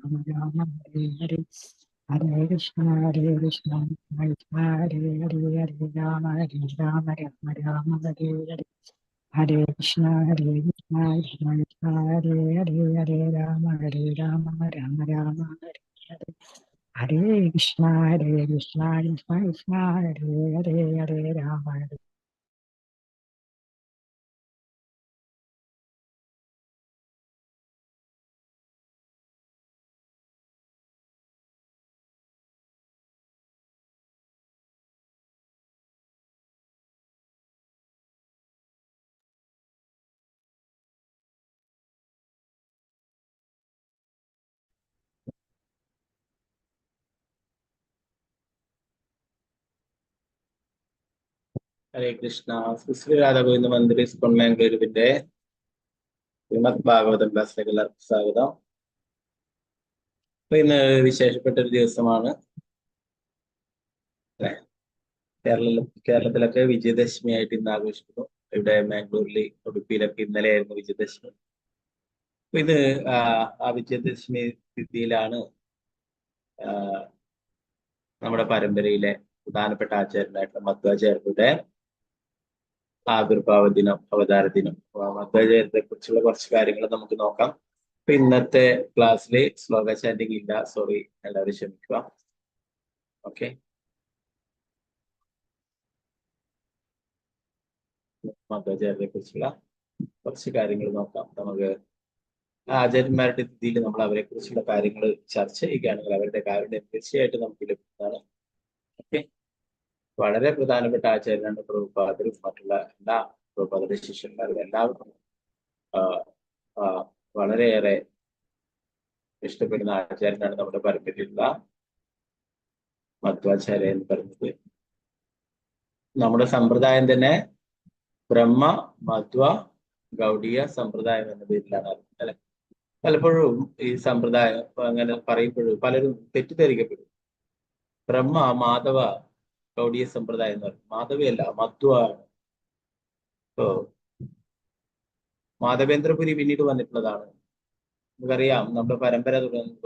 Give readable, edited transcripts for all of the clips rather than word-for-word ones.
Rama Hare Hare Hare Krishna Hare Krishna Krishna Hare Hare Hare Rama Rama Rama Hare Hare Hare Krishna Hare Krishna Krishna Krishna Hare Hare Hare Rama Rama Rama Hare Hare Hare Krishna Krishna Krishna Hare Hare Hare Rama Hare Krishna. Sri Radha Govinda Mandir ISKCON Mangalore Shrimad Bhagavatam ക്ലാസ്സിലേക്ക് എല്ലാവർക്കും സ്വാഗതം. അപ്പൊ ഇന്ന് വിശേഷപ്പെട്ട ഒരു ദിവസമാണ്. കേരളത്തിലൊക്കെ വിജയദശമി ആയിട്ട് ഇന്ന് ആഘോഷിക്കുന്നു. ഇവിടെ മാംഗ്ലൂരിൽ ഉടുപ്പിയിലൊക്കെ ഇന്നലെയായിരുന്നു വിജയദശമി. അപ്പൊ ഇത് ആ വിജയദശമി തിഥിയിലാണ് നമ്മുടെ പരമ്പരയിലെ പ്രധാനപ്പെട്ട ആചാര്യനായിട്ടുള്ള മധ്വാചാര്യരുടെ ആവിർഭാവ ദിനം, അവതാര ദിനം. മധ്വാചാര്യത്തെ കുറിച്ചുള്ള കുറച്ച് കാര്യങ്ങൾ നമുക്ക് നോക്കാം. അപ്പൊ ഇന്നത്തെ ക്ലാസ്സിൽ ശ്ലോക ചാൻഡിങ് ഇല്ല, സോറി, എല്ലാവരും ക്ഷമിക്കുക. ഓക്കെ, മധ്വാചാര്യത്തെ കുറിച്ചുള്ള കുറച്ച് കാര്യങ്ങൾ നോക്കാം. നമുക്ക് ആചാര്യന്മാരുടെ രീതിയിൽ നമ്മൾ അവരെ കുറിച്ചുള്ള കാര്യങ്ങൾ ചർച്ച ചെയ്യുകയാണെങ്കിൽ അവരുടെ കാര്യം തീർച്ചയായിട്ടും നമുക്ക് ലഭിക്കുന്നതാണ്. ഓക്കെ, വളരെ പ്രധാനപ്പെട്ട ആചാര്യനാണ് പ്രഭുപാദരും മറ്റുള്ള എല്ലാ പ്രഭുപാദരുടെ ശിഷ്യന്മാരും എല്ലാവർക്കും വളരെയേറെ ഇഷ്ടപ്പെടുന്ന ആചാര്യനാണ് നമ്മുടെ പരമ്പരയിലുള്ള മധ്വാചാര്യ എന്ന് പറയുന്നത്. നമ്മുടെ സമ്പ്രദായം തന്നെ ബ്രഹ്മ മധ്വ ഗൗഡീയ സമ്പ്രദായം എന്ന പേരിലാണ് അല്ലെ. പലപ്പോഴും ഈ സമ്പ്രദായം അങ്ങനെ പറയുമ്പോഴും പലരും തെറ്റിദ്ധരിക്കപ്പെടും. ബ്രഹ്മ മാധവ ഗൗഡീയ സമ്പ്രദായം എന്ന് പറയും. മാധവയല്ല, മധ്വ ആണ്. ഇപ്പോ മാധവേന്ദ്രപുരി പിന്നീട് വന്നിട്ടുള്ളതാണ്. നമുക്കറിയാം, നമ്മുടെ പരമ്പര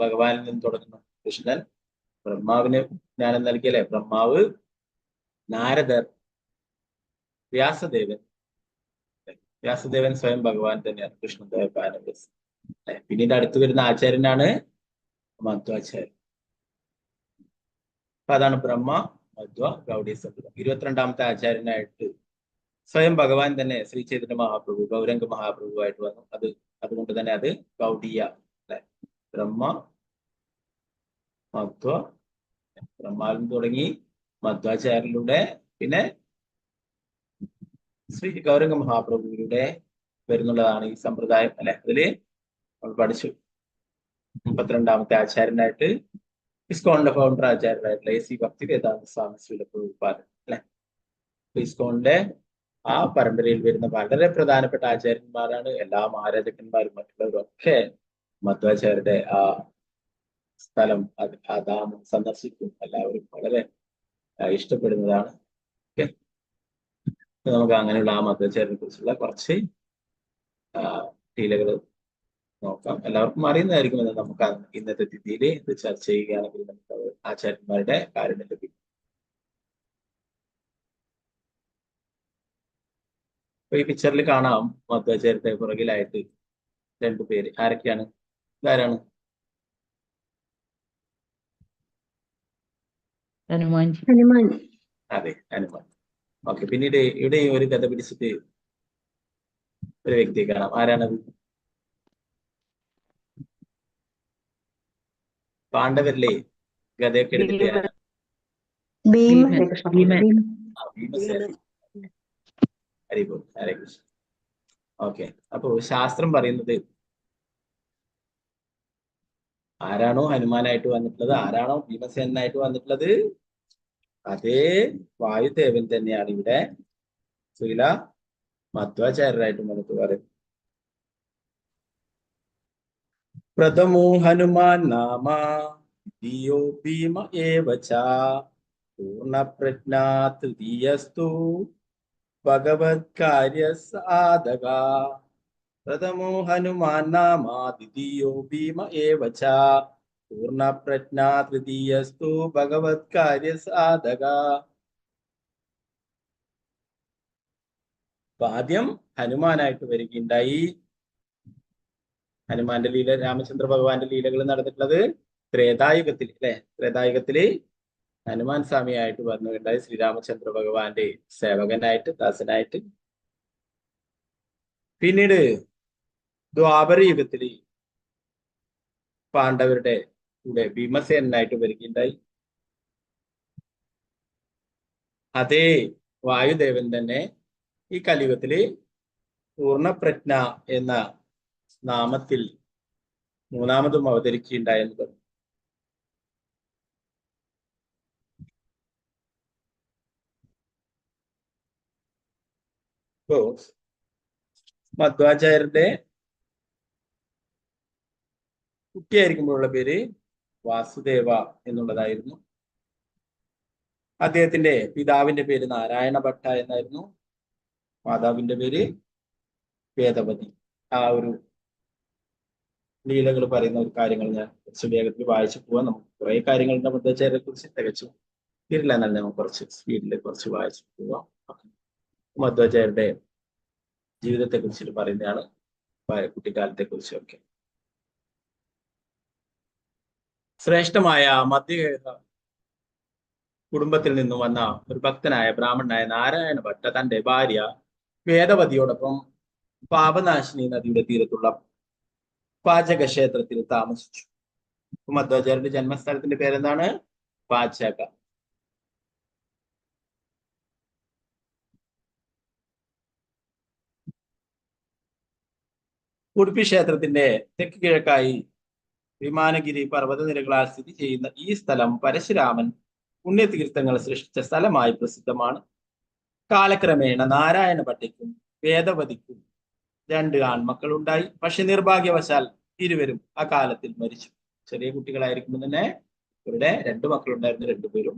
ഭഗവാനിൽ നിന്ന് തുടങ്ങുന്ന കൃഷ്ണൻ ബ്രഹ്മാവിന് ജ്ഞാനം നൽകിയല്ലേ. ബ്രഹ്മാവ്, നാരദർ, വ്യാസദേവൻ സ്വയം ഭഗവാൻ തന്നെയാണ്, കൃഷ്ണദേവപാദം. പിന്നീട് അടുത്ത് വരുന്ന ആചാര്യനാണ് മധ്വാചാര്യൻ. അപ്പൊ അതാണ് ബ്രഹ്മ മധ്വ ഗൗഡീയ സമ്പ്രദായം. 22ാമത്തെ ആചാര്യനായിട്ട് സ്വയം ഭഗവാൻ തന്നെ ശ്രീ ചൈതന്യ മഹാപ്രഭു, ഗൗരംഗ മഹാപ്രഭുവായിട്ട് വന്നു. അതുകൊണ്ട് തന്നെ അത് ഗൗഡീയ അല്ലെ. ബ്രഹ്മ മധ്വ, ബ്രഹ്മാവിൽ തുടങ്ങി മധ്വാചാര്യരിലൂടെ പിന്നെ ശ്രീ ഗൗരംഗ മഹാപ്രഭുവിലൂടെ വരുന്നുള്ളതാണ് ഈ സമ്പ്രദായം അല്ലെ. അതില് നമ്മൾ പഠിച്ചു. 32ാമത്തെ ആചാര്യനായിട്ട് ഇസ്കോണിന്റെ ഫൗണ്ടർ ആചാര്യനായിട്ടുള്ള AC ഭക്തിവേദാന്ത സ്വാമി ശ്രീല പ്രഭുപാദൻ അല്ലെ. ഇസ്കോണിന്റെ ആ പരമ്പരയിൽ വരുന്ന വളരെ പ്രധാനപ്പെട്ട ആചാര്യന്മാരാണ്. എല്ലാ മഹാരാജാക്കന്മാരും മറ്റുള്ളവരൊക്കെ മധ്വാചാര്യരുടെ ആ സ്ഥലം, ആ ധാമം സന്ദർശിക്കും. എല്ലാവരും വളരെ ഇഷ്ടപ്പെടുന്നതാണ്. ഓക്കെ, നമുക്ക് അങ്ങനെയുള്ള ആ മധ്വാചാര്യനെ കുറിച്ചുള്ള കുറച്ച് ലീലകൾ നോക്കാം. എല്ലാവർക്കും അറിയുന്നതായിരിക്കും. എന്ന് നമുക്ക് ഇന്നത്തെ തിഥിയിൽ ഇത് ചർച്ച ചെയ്യുകയാണെങ്കിൽ നമുക്ക് ആചാര്യന്മാരുടെ കാര്യം ലഭിക്കും. അപ്പൊ ഈ പിക്ചറിൽ കാണാം മധ്വാചാര്യത്തെ പുറകിലായിട്ട് 2 പേര്. ആരൊക്കെയാണ്? ഇതാരാണ്? ഹനുമാൻ. അതെ, ഹനുമാൻ. ഓക്കെ, പിന്നീട് ഇവിടെ ഒരു കഥ പിടിച്ചിട്ട് ഒരു വ്യക്തിയെ കാണാം. ആരാണത്? പാണ്ഡവരിലെ ഗതയൊക്കെ എടുത്തിട്ട് ഹരിബോൾ, ഹരേ കൃഷ്ണ. ഓക്കെ, അപ്പോ ശാസ്ത്രം പറയുന്നത് ആരാണോ ഹനുമാനായിട്ട് വന്നിട്ടുള്ളത്, ആരാണോ ഭീമസേനായിട്ട് വന്നിട്ടുള്ളത്, അതേ വായുദേവൻ തന്നെയാണ് ഇവിടെ ശ്രീല മധ്വാചാര്യരായിട്ടും നമുക്ക് പറയും. പ്രഥമോ ഹനുമാൻ നാമ ദ്വിതീയോ ഭീമ ഏവ ച പൂർണ്ണപ്രജ്ഞാ തൃതീയസ്തു ഭഗവത് കാര്യ സാധക. പ്രഥമോ ഹനുമാൻ നാമ ദ്വിതീയോ ഭീമ ഏവ ച പൂർണ്ണപ്രജ്ഞാ തൃതീയസ്തു ഭഗവത് കാര്യസാധക. അപ്പൊ ആദ്യം ഹനുമാനായിട്ട് വരികയുണ്ടായി. ഹനുമാന്റെ ലീല, രാമചന്ദ്ര ഭഗവാന്റെ ലീലകൾ നടന്നിട്ടുള്ളത് ത്രേതായുഗത്തിൽ അല്ലെ. ത്രേതായുഗത്തില് ഹനുമാൻ സ്വാമിയായിട്ട് വന്നുണ്ടായി, ശ്രീരാമചന്ദ്ര ഭഗവാന്റെ സേവകനായിട്ട്, ദാസനായിട്ട്. പിന്നീട് ദ്വാപര യുഗത്തില് പാണ്ഡവരുടെ കൂടെ ഭീമസേനായിട്ട് വരികയുണ്ടായി. അതേ വായുദേവൻ തന്നെ ഈ കലിയുഗത്തില് പൂർണ്ണപ്രജ്ഞ എന്ന നാമത്തിൽ മൂന്നാമതും അവതരിക്കുകയുണ്ടായെന്ന് പറഞ്ഞു. ഇപ്പോ മധ്വാചാര്യരുടെ കുട്ടിയായിരിക്കുമ്പോഴുള്ള പേര് വാസുദേവ എന്നുള്ളതായിരുന്നു. അദ്ദേഹത്തിന്റെ പിതാവിന്റെ പേര് നാരായണ ഭട്ട എന്നായിരുന്നു. മാതാവിന്റെ പേര് വേദവതി. ആ ഒരു ലീലകൾ പറയുന്ന ഒരു കാര്യങ്ങൾ ഞാൻ കുറച്ച് വേഗത്തിൽ വായിച്ചു പോവാൻ. നമുക്ക് കുറെ കാര്യങ്ങളുടെ മധ്വാചാര്യരെ കുറിച്ച് തികച്ചും തീരില്ല, എന്നാൽ നമുക്ക് കുറച്ച് സ്പീഡിൽ കുറച്ച് വായിച്ചു പോവാം. മധ്വാചാര്യരുടെ ജീവിതത്തെ കുറിച്ചിട്ട് പറയുന്നതാണ്, കുട്ടിക്കാലത്തെ കുറിച്ചൊക്കെ. ശ്രേഷ്ഠമായ മധ്യ കുടുംബത്തിൽ നിന്നും വന്ന ഒരു ഭക്തനായ ബ്രാഹ്മണനായ നാരായണ ഭട്ട തന്റെ ഭാര്യ വേദവതിയോടൊപ്പം പാപനാശിനി നദിയുടെ തീരത്തുള്ള പാചക ക്ഷേത്രത്തിൽ താമസിച്ചു. മധ്വാചാര്യന്റെ ജന്മസ്ഥലത്തിന്റെ പേരെന്താണ്? പാചക. ഉടുപ്പി ക്ഷേത്രത്തിന്റെ തെക്ക് കിഴക്കായി വിമാനഗിരി പർവ്വതനിരകളാൽ സ്ഥിതി ചെയ്യുന്ന ഈ സ്ഥലം പരശുരാമൻ പുണ്യതീർത്ഥങ്ങൾ സൃഷ്ടിച്ച സ്ഥലമായി പ്രസിദ്ധമാണ്. കാലക്രമേണ നാരായണ ഭട്ടയ്ക്കും വേദവതിക്കും 2 ആൺമക്കളുണ്ടായി. പക്ഷെ നിർഭാഗ്യവശാൽ ഇരുവരും അകാലത്തിൽ മരിച്ചു. ചെറിയ കുട്ടികളായിരിക്കുമ്പോൾ തന്നെ ഇവരുടെ 2 മക്കളുണ്ടായിരുന്നു, 2 പേരും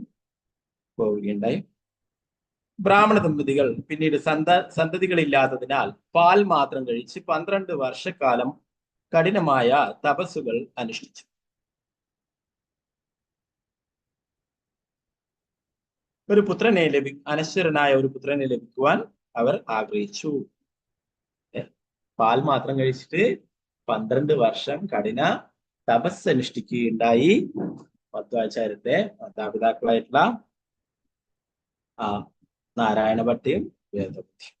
പോവുകയുണ്ടായി. ബ്രാഹ്മണ ദമ്പതികൾ പിന്നീട് സന്തതികളില്ലാത്തതിനാൽ പാൽ മാത്രം കഴിച്ച് 12 വർഷക്കാലം കഠിനമായ തപസ്സുകൾ അനുഷ്ഠിച്ചു. ഒരു പുത്രനെ അനശ്വരനായ ഒരു പുത്രനെ ലഭിക്കുവാൻ അവർ ആഗ്രഹിച്ചു. പാൽ മാത്രം കഴിച്ചിട്ട് 12 വർഷം കഠിന തപസ് അനുഷ്ഠിക്കുകയുണ്ടായി മധ്വാചാര്യന്റെ മാതാപിതാക്കളായിട്ടുള്ള നാരായണ ഭട്ടയും വേദവതിയും.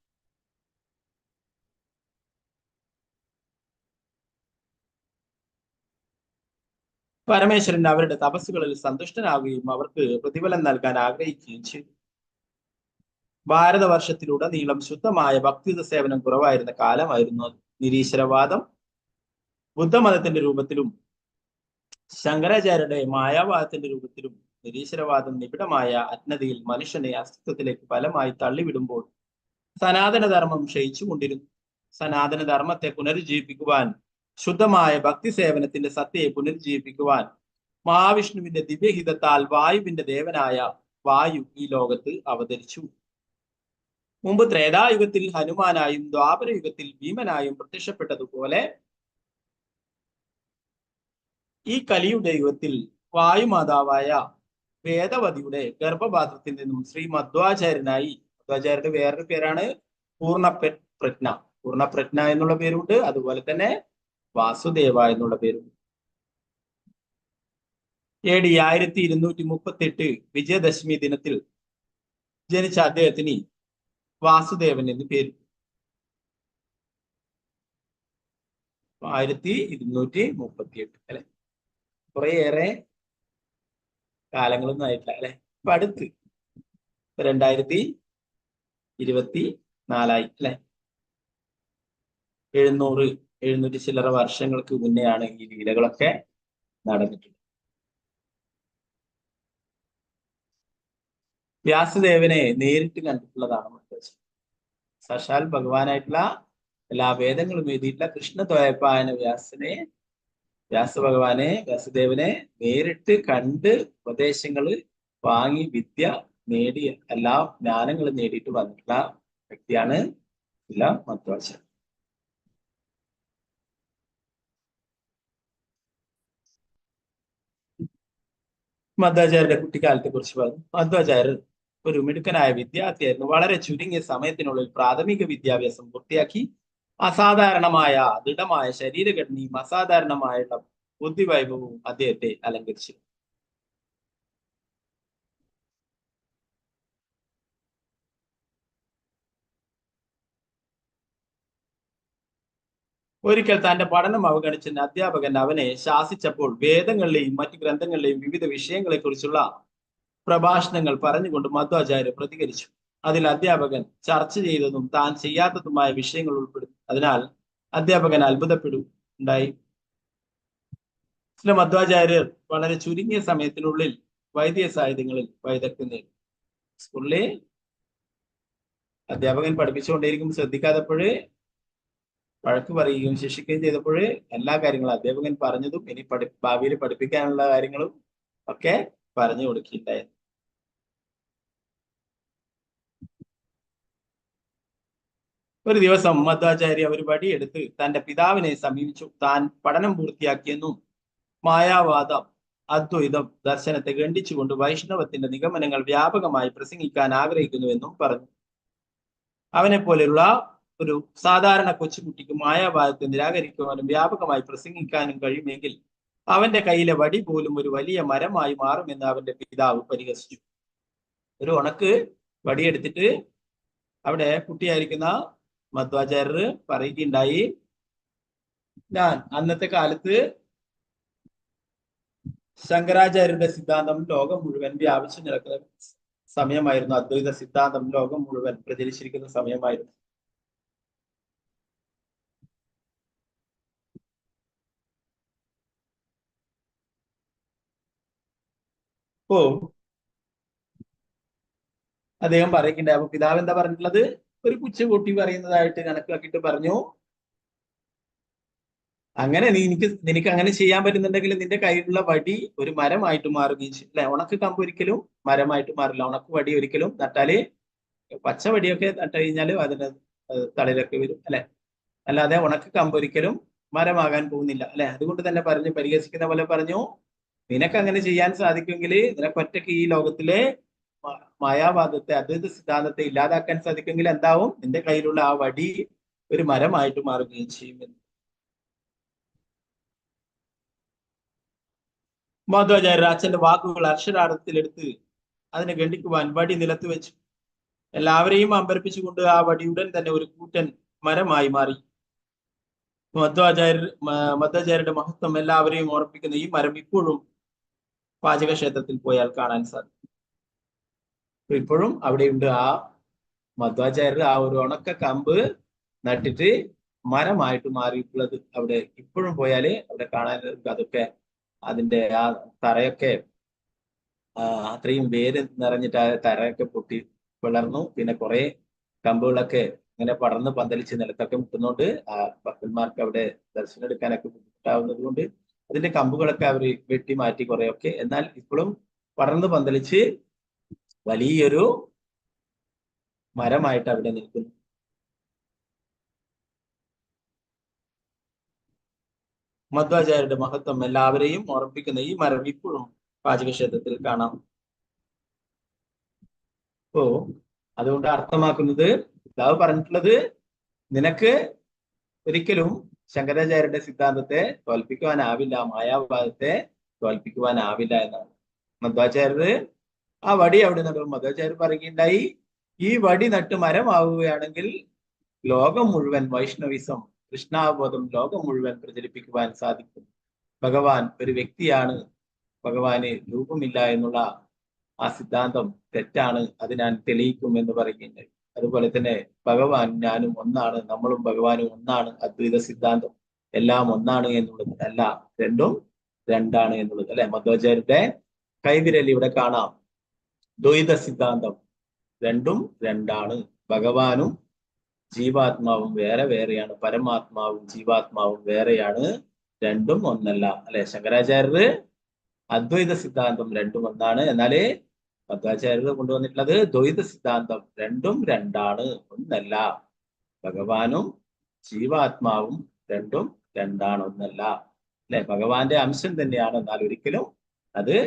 പരമേശ്വരൻ അവരുടെ തപസ്സുകളിൽ സന്തുഷ്ടനാവുകയും അവർക്ക് പ്രതിഫലം നൽകാൻ ആഗ്രഹിക്കുകയും ചെയ്തു. ഭാരതവർഷത്തിലുടനീളം ശുദ്ധമായ ഭക്തിയുത സേവനം കുറവായിരുന്ന കാലമായിരുന്നു അത്. നിരീശ്വരവാദം ബുദ്ധമതത്തിന്റെ രൂപത്തിലും ശങ്കരാചാര്യരുടെ മായാവാദത്തിന്റെ രൂപത്തിലും നിരീശ്വരവാദം നിബിഡമായ അജ്ഞതയിൽ മനുഷ്യനെ അസ്തിത്വത്തിലേക്ക് ഫലമായി തള്ളിവിടുമ്പോൾ സനാതനധർമ്മം ക്ഷയിച്ചുകൊണ്ടിരുന്നു. സനാതനധർമ്മത്തെ പുനരുജ്ജീവിപ്പിക്കുവാൻ, ശുദ്ധമായ ഭക്തി സേവനത്തിന്റെ സത്യയെ പുനരുജ്ജീവിപ്പിക്കുവാൻ മഹാവിഷ്ണുവിന്റെ ദിവ്യഹിതത്താൽ വായുവിന്റെ ദേവനായ വായു ഈ ലോകത്ത് അവതരിച്ചു. മുമ്പ് ത്രേതായുഗത്തിൽ ഹനുമാനായും ദ്വാപരയുഗത്തിൽ ഭീമനായും പ്രത്യക്ഷപ്പെട്ടതുപോലെ ഈ കലിയുടെ യുഗത്തിൽ വായുമാതാവായ വേദവതിയുടെ ഗർഭപാത്രത്തിൽ നിന്നും ശ്രീ മധ്വാചാര്യനായി, മധ്വാചാര്യന്റെ വേറൊരു പേരാണ് പൂർണ്ണപ്രജ്ഞ. പൂർണ്ണപ്രജ്ഞ എന്നുള്ള പേരുണ്ട്, അതുപോലെ തന്നെ വാസുദേവ എന്നുള്ള പേരുണ്ട്. AD 1238 വിജയദശമി ദിനത്തിൽ ജനിച്ച അദ്ദേഹത്തിന് വാസുദേവൻ എന്ന് പേര്. 1238 അല്ലെ, കുറേയേറെ കാലങ്ങളൊന്നും ആയിട്ടില്ല അല്ലെ. ഇപ്പൊ അടുത്ത് 2024 അല്ലെ. 700 ചില്ലറ വർഷങ്ങൾക്ക് മുന്നെയാണ് ഈ ലീലകളൊക്കെ നടന്നിട്ടുള്ളത്. വ്യാസദേവനെ നേരിട്ട് കണ്ടിട്ടുള്ളതാണ് സാക്ഷാൽ ഭഗവാനായിട്ടുള്ള എല്ലാ വേദങ്ങളും എഴുതിയിട്ടുള്ള കൃഷ്ണദ്വൈപായന വ്യാസദേവനെ നേരിട്ട് കണ്ട് ഉപദേശങ്ങള് വാങ്ങി വിദ്യ നേടി എല്ലാ ജ്ഞാനങ്ങളും നേടിയിട്ട് വന്നിട്ടുള്ള വ്യക്തിയാണ് മധ്വാചാര്യൻ. മധ്വാചാര്യരുടെ കുട്ടിക്കാലത്തെ കുറിച്ച് പറഞ്ഞു. മധ്വാചാര്യർ ഒരു മിടുക്കനായ വിദ്യാർത്ഥിയായിരുന്നു. വളരെ ചുരുങ്ങിയ സമയത്തിനുള്ളിൽ പ്രാഥമിക വിദ്യാഭ്യാസം പൂർത്തിയാക്കി അസാധാരണമായ ദൃഢമായ ശരീരഘടനയും അസാധാരണമായ ബുദ്ധിവൈഭവവും അദ്ദേഹത്തെ അലങ്കരിച്ചു. ഒരിക്കൽ തന്റെ പഠനം അവഗണിച്ച അധ്യാപകൻ അവനെ ശാസിച്ചപ്പോൾ വേദങ്ങളിലെയും മറ്റു ഗ്രന്ഥങ്ങളിലെയും വിവിധ വിഷയങ്ങളെ കുറിച്ചുള്ള പ്രഭാഷണങ്ങൾ പറഞ്ഞുകൊണ്ട് മധ്വാചാര്യർ പ്രതികരിച്ചു. അതിൽ അധ്യാപകൻ ചർച്ച ചെയ്തതും താൻ ചെയ്യാത്തതുമായ വിഷയങ്ങൾ ഉൾപ്പെടുന്നു. അതിനാൽ അധ്യാപകൻ അത്ഭുതപ്പെടുണ്ടായി. ചില മധ്വാചാര്യർ വളരെ ചുരുങ്ങിയ സമയത്തിനുള്ളിൽ വൈദ്യ സാഹിത്യങ്ങളിൽ വൈദഗ്ധ്യം നേടി. സ്കൂളിലെ അധ്യാപകൻ പഠിപ്പിച്ചുകൊണ്ടേയിരിക്കും ശ്രദ്ധിക്കാത്തപ്പോഴേ വഴക്ക് പറയുകയും ശിക്ഷിക്കുകയും ചെയ്തപ്പോൾ എല്ലാ കാര്യങ്ങളും അധ്യാപകൻ പറഞ്ഞതും ഇനി ഭാവിയിൽ പഠിപ്പിക്കാനുള്ള കാര്യങ്ങളും ഒക്കെ പറഞ്ഞു കൊടുക്കുകയുണ്ടായിരുന്നു. ഒരു ദിവസം മധ്വാചാര്യ ഒരു വടിയെടുത്ത് തന്റെ പിതാവിനെ സമീപിച്ചു. താൻ പഠനം പൂർത്തിയാക്കിയെന്നും മായാവാദം, അദ്വൈതം ദർശനത്തെ ഖണ്ഡിച്ചുകൊണ്ട് വൈഷ്ണവത്തിന്റെ നിഗമനങ്ങൾ വ്യാപകമായി പ്രസംഗിക്കാൻ ആഗ്രഹിക്കുന്നുവെന്നും പറഞ്ഞു. അവനെ പോലെയുള്ള ഒരു സാധാരണ കൊച്ചുകുട്ടിക്ക് മായാവാദത്തെ നിരാകരിക്കുവാനും വ്യാപകമായി പ്രസംഗിക്കാനും കഴിയുമെങ്കിൽ അവന്റെ കയ്യിലെ വടി പോലും ഒരു വലിയ മരമായി മാറുമെന്ന് അവന്റെ പിതാവ് പരിഹസിച്ചു. ഒരു ഉണക്ക് വടിയെടുത്തിട്ട് അവിടെ കുട്ടിയായിരിക്കുന്ന മധ്വാചാര്യർ പറയുകയുണ്ടായി, ഞാൻ അന്നത്തെ കാലത്ത് ശങ്കരാചാര്യരുടെ സിദ്ധാന്തം ലോകം മുഴുവൻ വ്യാപിച്ചു നിൽക്കുന്ന സമയമായിരുന്നു. അദ്വൈത സിദ്ധാന്തം ലോകം മുഴുവൻ പ്രചരിച്ചിരിക്കുന്ന സമയമായിരുന്നു. ഓ അദ്ദേഹം പറയുന്നുണ്ട്. അപ്പൊ പിതാവ് എന്താ പറഞ്ഞിട്ടുള്ളത്? ഒരു കൊച്ചുകുട്ടി പറയുന്നതായിട്ട് കണക്കാക്കിയിട്ട് പറഞ്ഞു, അങ്ങനെ നിനക്ക് അങ്ങനെ ചെയ്യാൻ പറ്റുന്നുണ്ടെങ്കിൽ നിന്റെ കയ്യിലുള്ള വടി ഒരു മരമായിട്ട് മാറുകയും ചെയ്യും അല്ലെ. ഉണക്ക് കമ്പ് ഒരിക്കലും മരമായിട്ട് മാറില്ല. ഉണക്ക് വടി ഒരിക്കലും നട്ടാല്, പച്ച വടിയൊക്കെ നട്ട് കഴിഞ്ഞാൽ അതിന് തളിരൊക്കെ വരും അല്ലെ. അല്ലാതെ ഉണക്ക് കമ്പ് ഒരിക്കലും മരമാകാൻ പോകുന്നില്ല അല്ലെ. അതുകൊണ്ട് തന്നെ പറഞ്ഞു, പരിഹസിക്കുന്ന പോലെ പറഞ്ഞു, നിനക്ക് അങ്ങനെ ചെയ്യാൻ സാധിക്കുമെങ്കിൽ നിനക്ക് ഒറ്റയ്ക്ക് ഈ ലോകത്തിലെ മായാവാദത്തെ, അദ്വൈത സിദ്ധാന്തത്തെ ഇല്ലാതാക്കാൻ സാധിക്കുമെങ്കിൽ എന്താവും? നിന്റെ കയ്യിലുള്ള ആ വടി ഒരു മരമായിട്ട് മാറുകയും ചെയ്യുമെന്ന്. മധ്വാചാര്യർ അച്ഛന്റെ വാക്കുകൾ അക്ഷരാർത്ഥത്തിലെടുത്ത് അതിനെ ഖണ്ഡിക്കുവാൻ വടി നിലത്ത് വെച്ചു. എല്ലാവരെയും അമ്പരപ്പിച്ചുകൊണ്ട് ആ വടി ഉടൻ തന്നെ ഒരു കൂറ്റൻ മരമായി മാറി. മധ്വാചാര്യരുടെ മഹത്വം എല്ലാവരെയും ഓർപ്പിക്കുന്ന ഈ മരം ഇപ്പോഴും പാചക ക്ഷേത്രത്തിൽ പോയാൽ കാണാൻ സാധിക്കും. ഇപ്പോഴും അവിടെയുണ്ട്. ആ മധ്വാചാര്യർ ആ ഒരു ഉണക്ക കമ്പ് നട്ടിട്ട് മരമായിട്ട് മാറിയിട്ടുള്ളത് അവിടെ ഇപ്പോഴും പോയാല് അവിടെ കാണാൻ. അതൊക്കെ അതിന്റെ ആ തറയൊക്കെ അത്രയും വേര് നിറഞ്ഞിട്ട് ആ തറയൊക്കെ പൊട്ടി പിളർന്നു. പിന്നെ കുറെ കമ്പുകളൊക്കെ ഇങ്ങനെ പടർന്ന് പന്തലിച്ച് നിലത്തൊക്കെ മുട്ടുന്നോണ്ട് ആ ഭക്തന്മാർക്ക് അവിടെ ദർശനം എടുക്കാനൊക്കെ ബുദ്ധിമുട്ടാവുന്നത് കൊണ്ട് അതിന്റെ കമ്പുകളൊക്കെ അവർ വെട്ടി മാറ്റി കുറെയൊക്കെ. എന്നാൽ ഇപ്പോഴും പടർന്ന് പന്തലിച്ച് വലിയൊരു മരമായിട്ട് അവിടെ നിൽക്കുന്നു. മധ്വാചാര്യരുടെ മഹത്വം എല്ലാവരെയും ഓർമ്മിപ്പിക്കുന്ന ഈ മരം ഇപ്പോഴും പാചകക്ഷേത്രത്തിൽ കാണാം. അപ്പോ അതുകൊണ്ട് അർത്ഥമാക്കുന്നത്, പിതാവ് പറഞ്ഞിട്ടുള്ളത്, നിനക്ക് ഒരിക്കലും ശങ്കരാചാര്യരുടെ സിദ്ധാന്തത്തെ തോൽപ്പിക്കുവാനാവില്ല, മായാവാദത്തെ തോൽപ്പിക്കുവാനാവില്ല എന്നാണ്. മധ്വാചാര്യര് ആ വടി അവിടെ നടും. മധ്വാചാര്യർ പറയുകയുണ്ടായി, ഈ വടി നട്ട് മരമാവുകയാണെങ്കിൽ ലോകം മുഴുവൻ വൈഷ്ണവിസം, കൃഷ്ണാവബോധം ലോകം മുഴുവൻ പ്രചരിപ്പിക്കുവാൻ സാധിക്കും. ഭഗവാൻ ഒരു വ്യക്തിയാണ്, ഭഗവാന് രൂപമില്ല എന്നുള്ള ആ സിദ്ധാന്തം തെറ്റാണ്, അത് ഞാൻ തെളിയിക്കും എന്ന് പറയുകയുണ്ടായി. അതുപോലെ തന്നെ ഭഗവാൻ ഞാനും ഒന്നാണ്, നമ്മളും ഭഗവാനും ഒന്നാണ്. അദ്വൈത സിദ്ധാന്തം എല്ലാം ഒന്നാണ് എന്നുള്ളത് അല്ല, രണ്ടും രണ്ടാണ് എന്നുള്ളത് അല്ലെ. മധ്വാചാര്യരുടെ കൈവിരൽ ഇവിടെ കാണാം. ദ്വൈത സിദ്ധാന്തം രണ്ടും രണ്ടാണ്. ഭഗവാനും ജീവാത്മാവും വേറെ വേറെയാണ്, പരമാത്മാവും ജീവാത്മാവും വേറെയാണ്, രണ്ടും ഒന്നല്ല അല്ലെ. ശങ്കരാചാര്യര് അദ്വൈത സിദ്ധാന്തം രണ്ടും ഒന്നാണ്. എന്നാല് മധ്വാചാര്യർ കൊണ്ടുവന്നിട്ടുള്ളത് ദ്വൈത സിദ്ധാന്തം രണ്ടും രണ്ടാണ്, ഒന്നല്ല. ഭഗവാനും ജീവാത്മാവും രണ്ടും രണ്ടാണ്, ഒന്നല്ല അല്ലെ. ഭഗവാന്റെ അംശം തന്നെയാണ്, എന്നാൽ ഒരിക്കലും അത്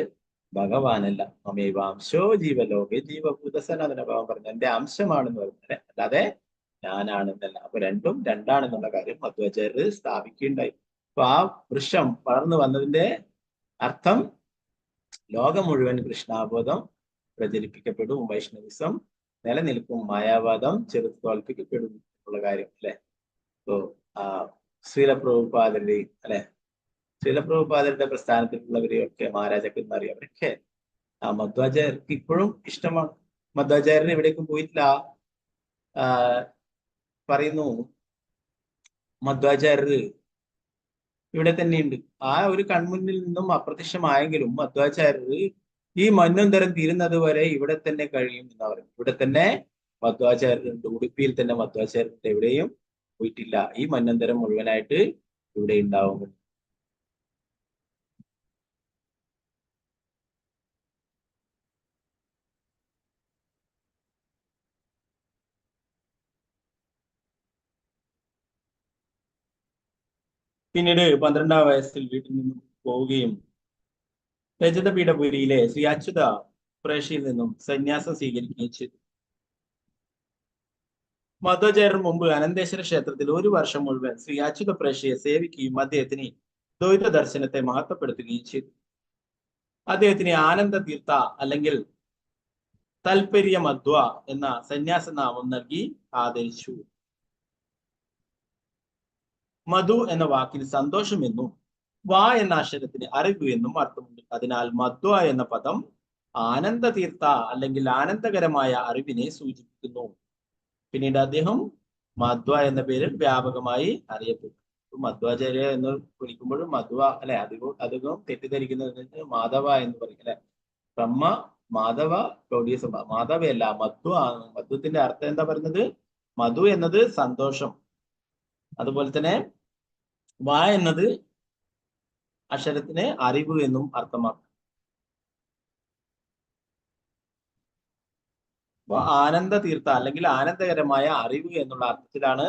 ഭഗവാനല്ല. മമേവാംശോ ജീവലോകെ ജീവഭൂത സനാതന ഭഗവാൻ പറഞ്ഞു എന്റെ അംശമാണെന്ന് പറഞ്ഞത്, അല്ലാതെ ഞാനാണെന്നല്ല. അപ്പൊ രണ്ടും രണ്ടാണെന്നുള്ള കാര്യം മധ്വാചാര്യർ സ്ഥാപിക്കുകയുണ്ടായി. അപ്പൊ ആ വൃക്ഷം വളർന്നു വന്നതിന്റെ അർത്ഥം ലോകം മുഴുവൻ കൃഷ്ണാബോധം പ്രചരിപ്പിക്കപ്പെടും, വൈഷ്ണവിസം നിലനിൽക്കും, മായാവാദം ചെറുത്ത് തോൽപ്പിക്കപ്പെടും എന്നുള്ള കാര്യം അല്ലെ. ഇപ്പോ ശ്രീലപ്രഭുപാദരുടെ അല്ലെ, ശ്രീലപ്രഭുപാദരുടെ പ്രസ്ഥാനത്തിലുള്ളവരെയൊക്കെ മഹാരാജാക്കന്മാരെ അവരൊക്കെ മധ്വാചാര്യർക്ക് ഇപ്പോഴും ഇഷ്ടമാണ്. മധ്വാചാര്യർ എവിടേക്കും പോയിട്ടില്ല. പറയുന്നു മധ്വാചാര്യർ ഇവിടെ തന്നെയുണ്ട്. ആ ഒരു കൺമുന്നിൽ നിന്നും അപ്രത്യക്ഷമായെങ്കിലും മധ്വാചാര്യർ ഈ മന്വന്തരം തീരുന്നത് വരെ ഇവിടെ തന്നെ കഴിയും എന്ന് പറയും. ഇവിടെ തന്നെ മധ്വാചാര്യരുണ്ട്, ഉടുപ്പിയിൽ തന്നെ മധ്വാചാര്യരുണ്ട്, എവിടെയും പോയിട്ടില്ല. ഈ മന്വന്തരം മുഴുവനായിട്ട് ഇവിടെ ഉണ്ടാവും. പിന്നീട് 12-ാം വയസ്സിൽ വീട്ടിൽ നിന്നും പോവുകയും രജതപീഠപുരിയിലെ ശ്രീ അച്യുത പ്രേഷിയിൽ നിന്നും സന്യാസം സ്വീകരിക്കുകയും ചെയ്തു. മധ്വാചാര്യർ മുമ്പ് അനന്തേശ്വര ക്ഷേത്രത്തിൽ 1 വർഷം മുഴുവൻ ശ്രീ അച്യുത പ്രേഷിയെ സേവിക്കുകയും അദ്ദേഹത്തിന് ദ്വൈത ദർശനത്തെ മഹത്വപ്പെടുത്തുകയും ചെയ്തു. അദ്ദേഹത്തിന് ആനന്ദ തീർത്ഥ അല്ലെങ്കിൽ താൽപര്യ മധ്വ എന്ന സന്യാസ നാമം നൽകി ആദരിച്ചു. മധു എന്ന വാക്കിന് സന്തോഷം എന്നും വാ എന്ന അക്ഷരത്തിന് അറിവ് എന്നും അർത്ഥമുണ്ട്. അതിനാൽ മധ്വ എന്ന പദം ആനന്ദ തീർത്ഥ അല്ലെങ്കിൽ ആനന്ദകരമായ അറിവിനെ സൂചിപ്പിക്കുന്നു. പിന്നീട് അദ്ദേഹം മധ്വ എന്ന പേരിൽ വ്യാപകമായി അറിയപ്പെട്ടു. മധ്വാചാര്യ എന്ന് വിളിക്കുമ്പോഴും മധ്വ അല്ലെ, അധികം തെറ്റിദ്ധരിക്കുന്നത് മാധവ എന്ന് പറയും അല്ലെ. ബ്രഹ്മ മാധവ ഗൗഡീയ മാധവയല്ല, മധ്വ ആണ്. മധ്വത്തിന്റെ അർത്ഥം എന്താ പറയുന്നത്? മധു എന്നത് സന്തോഷം. അതുപോലെ തന്നെ വ എന്നത് അക്ഷരത്തിന് അറിവ് എന്നും അർത്ഥമാക്കും. അപ്പൊ ആനന്ദ തീർത്ഥ അല്ലെങ്കിൽ ആനന്ദകരമായ അറിവ് എന്നുള്ള അർത്ഥത്തിലാണ്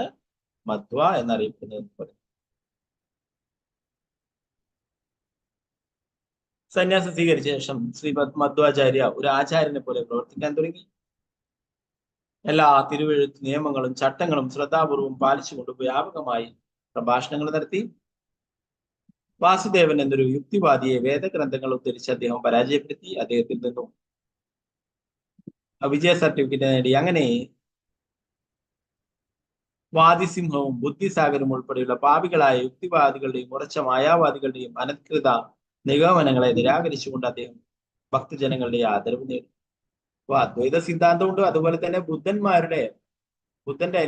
മധ്വ എന്നറിയപ്പെടുന്നത് എന്ന് പറയും. സന്യാസം സ്വീകരിച്ച ശേഷം ശ്രീ മധ്വാചാര്യ ഒരു ആചാര്യനെ പോലെ പ്രവർത്തിക്കാൻ തുടങ്ങി. എല്ലാ തിരുവെഴുത്ത് നിയമങ്ങളും ചട്ടങ്ങളും ശ്രദ്ധാപൂർവം പാലിച്ചുകൊണ്ട് വ്യാപകമായി പ്രഭാഷണങ്ങൾ നടത്തി. വാസുദേവൻ എന്നൊരു യുക്തിവാദിയെ വേദഗ്രന്ഥങ്ങൾ ഉദ്ധരിച്ച് അദ്ദേഹം പരാജയപ്പെടുത്തി. അദ്ദേഹത്തിൽ നിന്നും വിജയ സർട്ടിഫിക്കറ്റ് നേടി. അങ്ങനെ വാദിസിംഹവും ബുദ്ധിസാഗരും ഉൾപ്പെടെയുള്ള പാപികളായ യുക്തിവാദികളുടെയും ഉറച്ച മായാവാദികളുടെയും അനധികൃത നിഗമനങ്ങളെ നിരാകരിച്ചുകൊണ്ട് അദ്ദേഹം ഭക്തജനങ്ങളുടെ ആദരവ് നേടി. അപ്പൊ അദ്വൈത സിദ്ധാന്തമുണ്ട്, അതുപോലെ തന്നെ ബുദ്ധന്റെ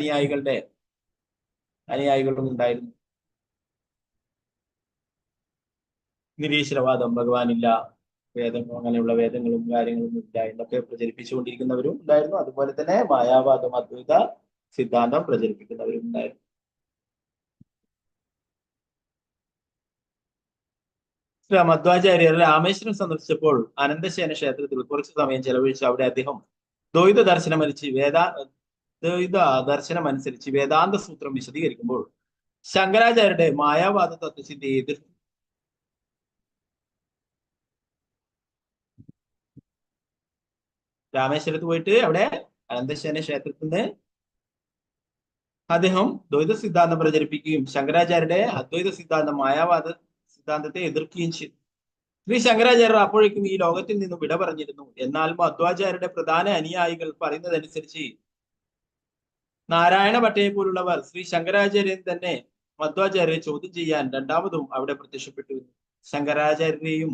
അനുയായികളും ഉണ്ടായിരുന്നു. നിരീശ്വരവാദം, ഭഗവാനില്ല, അങ്ങനെയുള്ള വേദങ്ങളും കാര്യങ്ങളും ഇല്ല എന്നൊക്കെ പ്രചരിപ്പിച്ചുകൊണ്ടിരിക്കുന്നവരും ഉണ്ടായിരുന്നു. അതുപോലെ തന്നെ മായാവാദം, അദ്വൈത സിദ്ധാന്തം പ്രചരിപ്പിക്കുന്നവരും ഉണ്ടായിരുന്നു. മധ്വാചാര്യർ രാമേശ്വരം സന്ദർശിച്ചപ്പോൾ അനന്തശയന ക്ഷേത്രത്തിൽ കുറച്ചു സമയം ചെലവഴിച്ചു. അവിടെ അദ്ദേഹം ദ്വൈത ദർശനമനുസരിച്ച് വേദാന്ത സൂത്രം വിശദീകരിക്കുമ്പോൾ ശങ്കരാചാര്യരുടെ മായാവാദ തത്വചിന്തയെ എതിർത്തു. രാമേശ്വരത്ത് പോയിട്ട് അവിടെ അനന്തശയന ക്ഷേത്രത്തിൽ നിന്ന് അദ്ദേഹം ദ്വൈത സിദ്ധാന്തം പ്രചരിപ്പിക്കുകയും ശങ്കരാചാര്യരുടെ അദ്വൈത സിദ്ധാന്തം, മായാവാദ സിദ്ധാന്തത്തെ എതിർക്കുകയും ചെയ്തു. ശ്രീ ശങ്കരാചാര്യർ അപ്പോഴേക്കും ഈ ലോകത്തിൽ നിന്നും വിട പറഞ്ഞിരുന്നു. എന്നാൽ മധ്വാചാര്യരുടെ പ്രധാന അനുയായികൾ പറയുന്നതനുസരിച്ച് നാരായണ ഭട്ടയെ പോലുള്ളവർ ശ്രീ ശങ്കരാചാര്യൻ തന്നെ മധ്വാചാര്യരെ ചോദ്യം ചെയ്യാൻ രണ്ടാമതും അവിടെ പ്രത്യക്ഷപ്പെട്ടു. ശങ്കരാചാര്യരെയും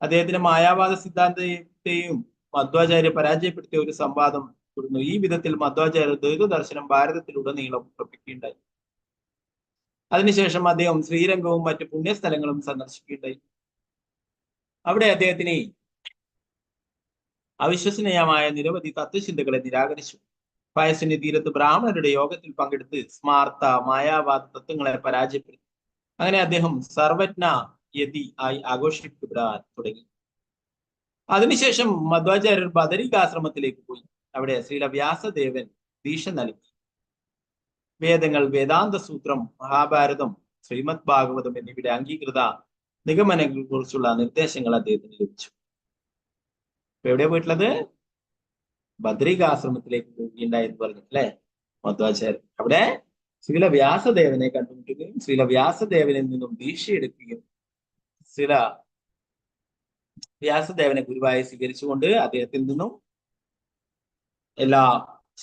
അദ്ദേഹത്തിന്റെ മായാവാദ സിദ്ധാന്തത്തെയും മധ്വാചാര്യ പരാജയപ്പെടുത്തിയ ഒരു സംവാദം തുടർന്നു. ഈ വിധത്തിൽ മധ്വാചാര്യ ദ്വൈത ദർശനം ഭാരതത്തിലുടനീളം പ്രവർത്തിക്കുകയുണ്ടായി. അതിനുശേഷം അദ്ദേഹം ശ്രീരംഗവും മറ്റു പുണ്യസ്ഥലങ്ങളും സന്ദർശിക്കുകയുണ്ടായി. അവിടെ അദ്ദേഹത്തിന് അവിശ്വസനീയമായ നിരവധി തത്വചിന്തകളെ നിരാകരിച്ചു. പയസ്സിന് തീരത്ത് ബ്രാഹ്മണരുടെ യോഗത്തിൽ പങ്കെടുത്ത് സ്മാർത്ത മായാവാദ തത്വങ്ങളെ പരാജയപ്പെടുത്തി. അങ്ങനെ അദ്ദേഹം സർവജ്ഞ യതി ആയി ആഘോഷിക്കപ്പെടാൻ തുടങ്ങി. അതിനുശേഷം മധ്വാചാര്യർ ബദരികാശ്രമത്തിലേക്ക് പോയി. അവിടെ ശ്രീല വ്യാസദേവൻ ദീക്ഷ നൽകി. വേദങ്ങൾ, വേദാന്ത സൂത്രം, മഹാഭാരതം, ശ്രീമദ് ഭാഗവതം എന്നിവയുടെ അംഗീകൃത നിഗമനങ്ങളെ കുറിച്ചുള്ള നിർദ്ദേശങ്ങൾ അദ്ദേഹത്തിന് ലഭിച്ചു. ഇപ്പൊ എവിടെയാ പോയിട്ടുള്ളത്? ബദ്രികാശ്രമത്തിലേക്ക് പോവുകയുണ്ടായെന്ന് പറഞ്ഞു അല്ലെ മധ്വാചാര്യൻ. അവിടെ ശ്രീല വ്യാസദേവനെ കണ്ടുമുട്ടുകയും ശ്രീല വ്യാസദേവനിൽ നിന്നും ദീക്ഷയെടുക്കുകയും ശ്രീല വ്യാസദേവനെ ഗുരുവായി സ്വീകരിച്ചുകൊണ്ട് അദ്ദേഹത്തിൽ നിന്നും എല്ലാ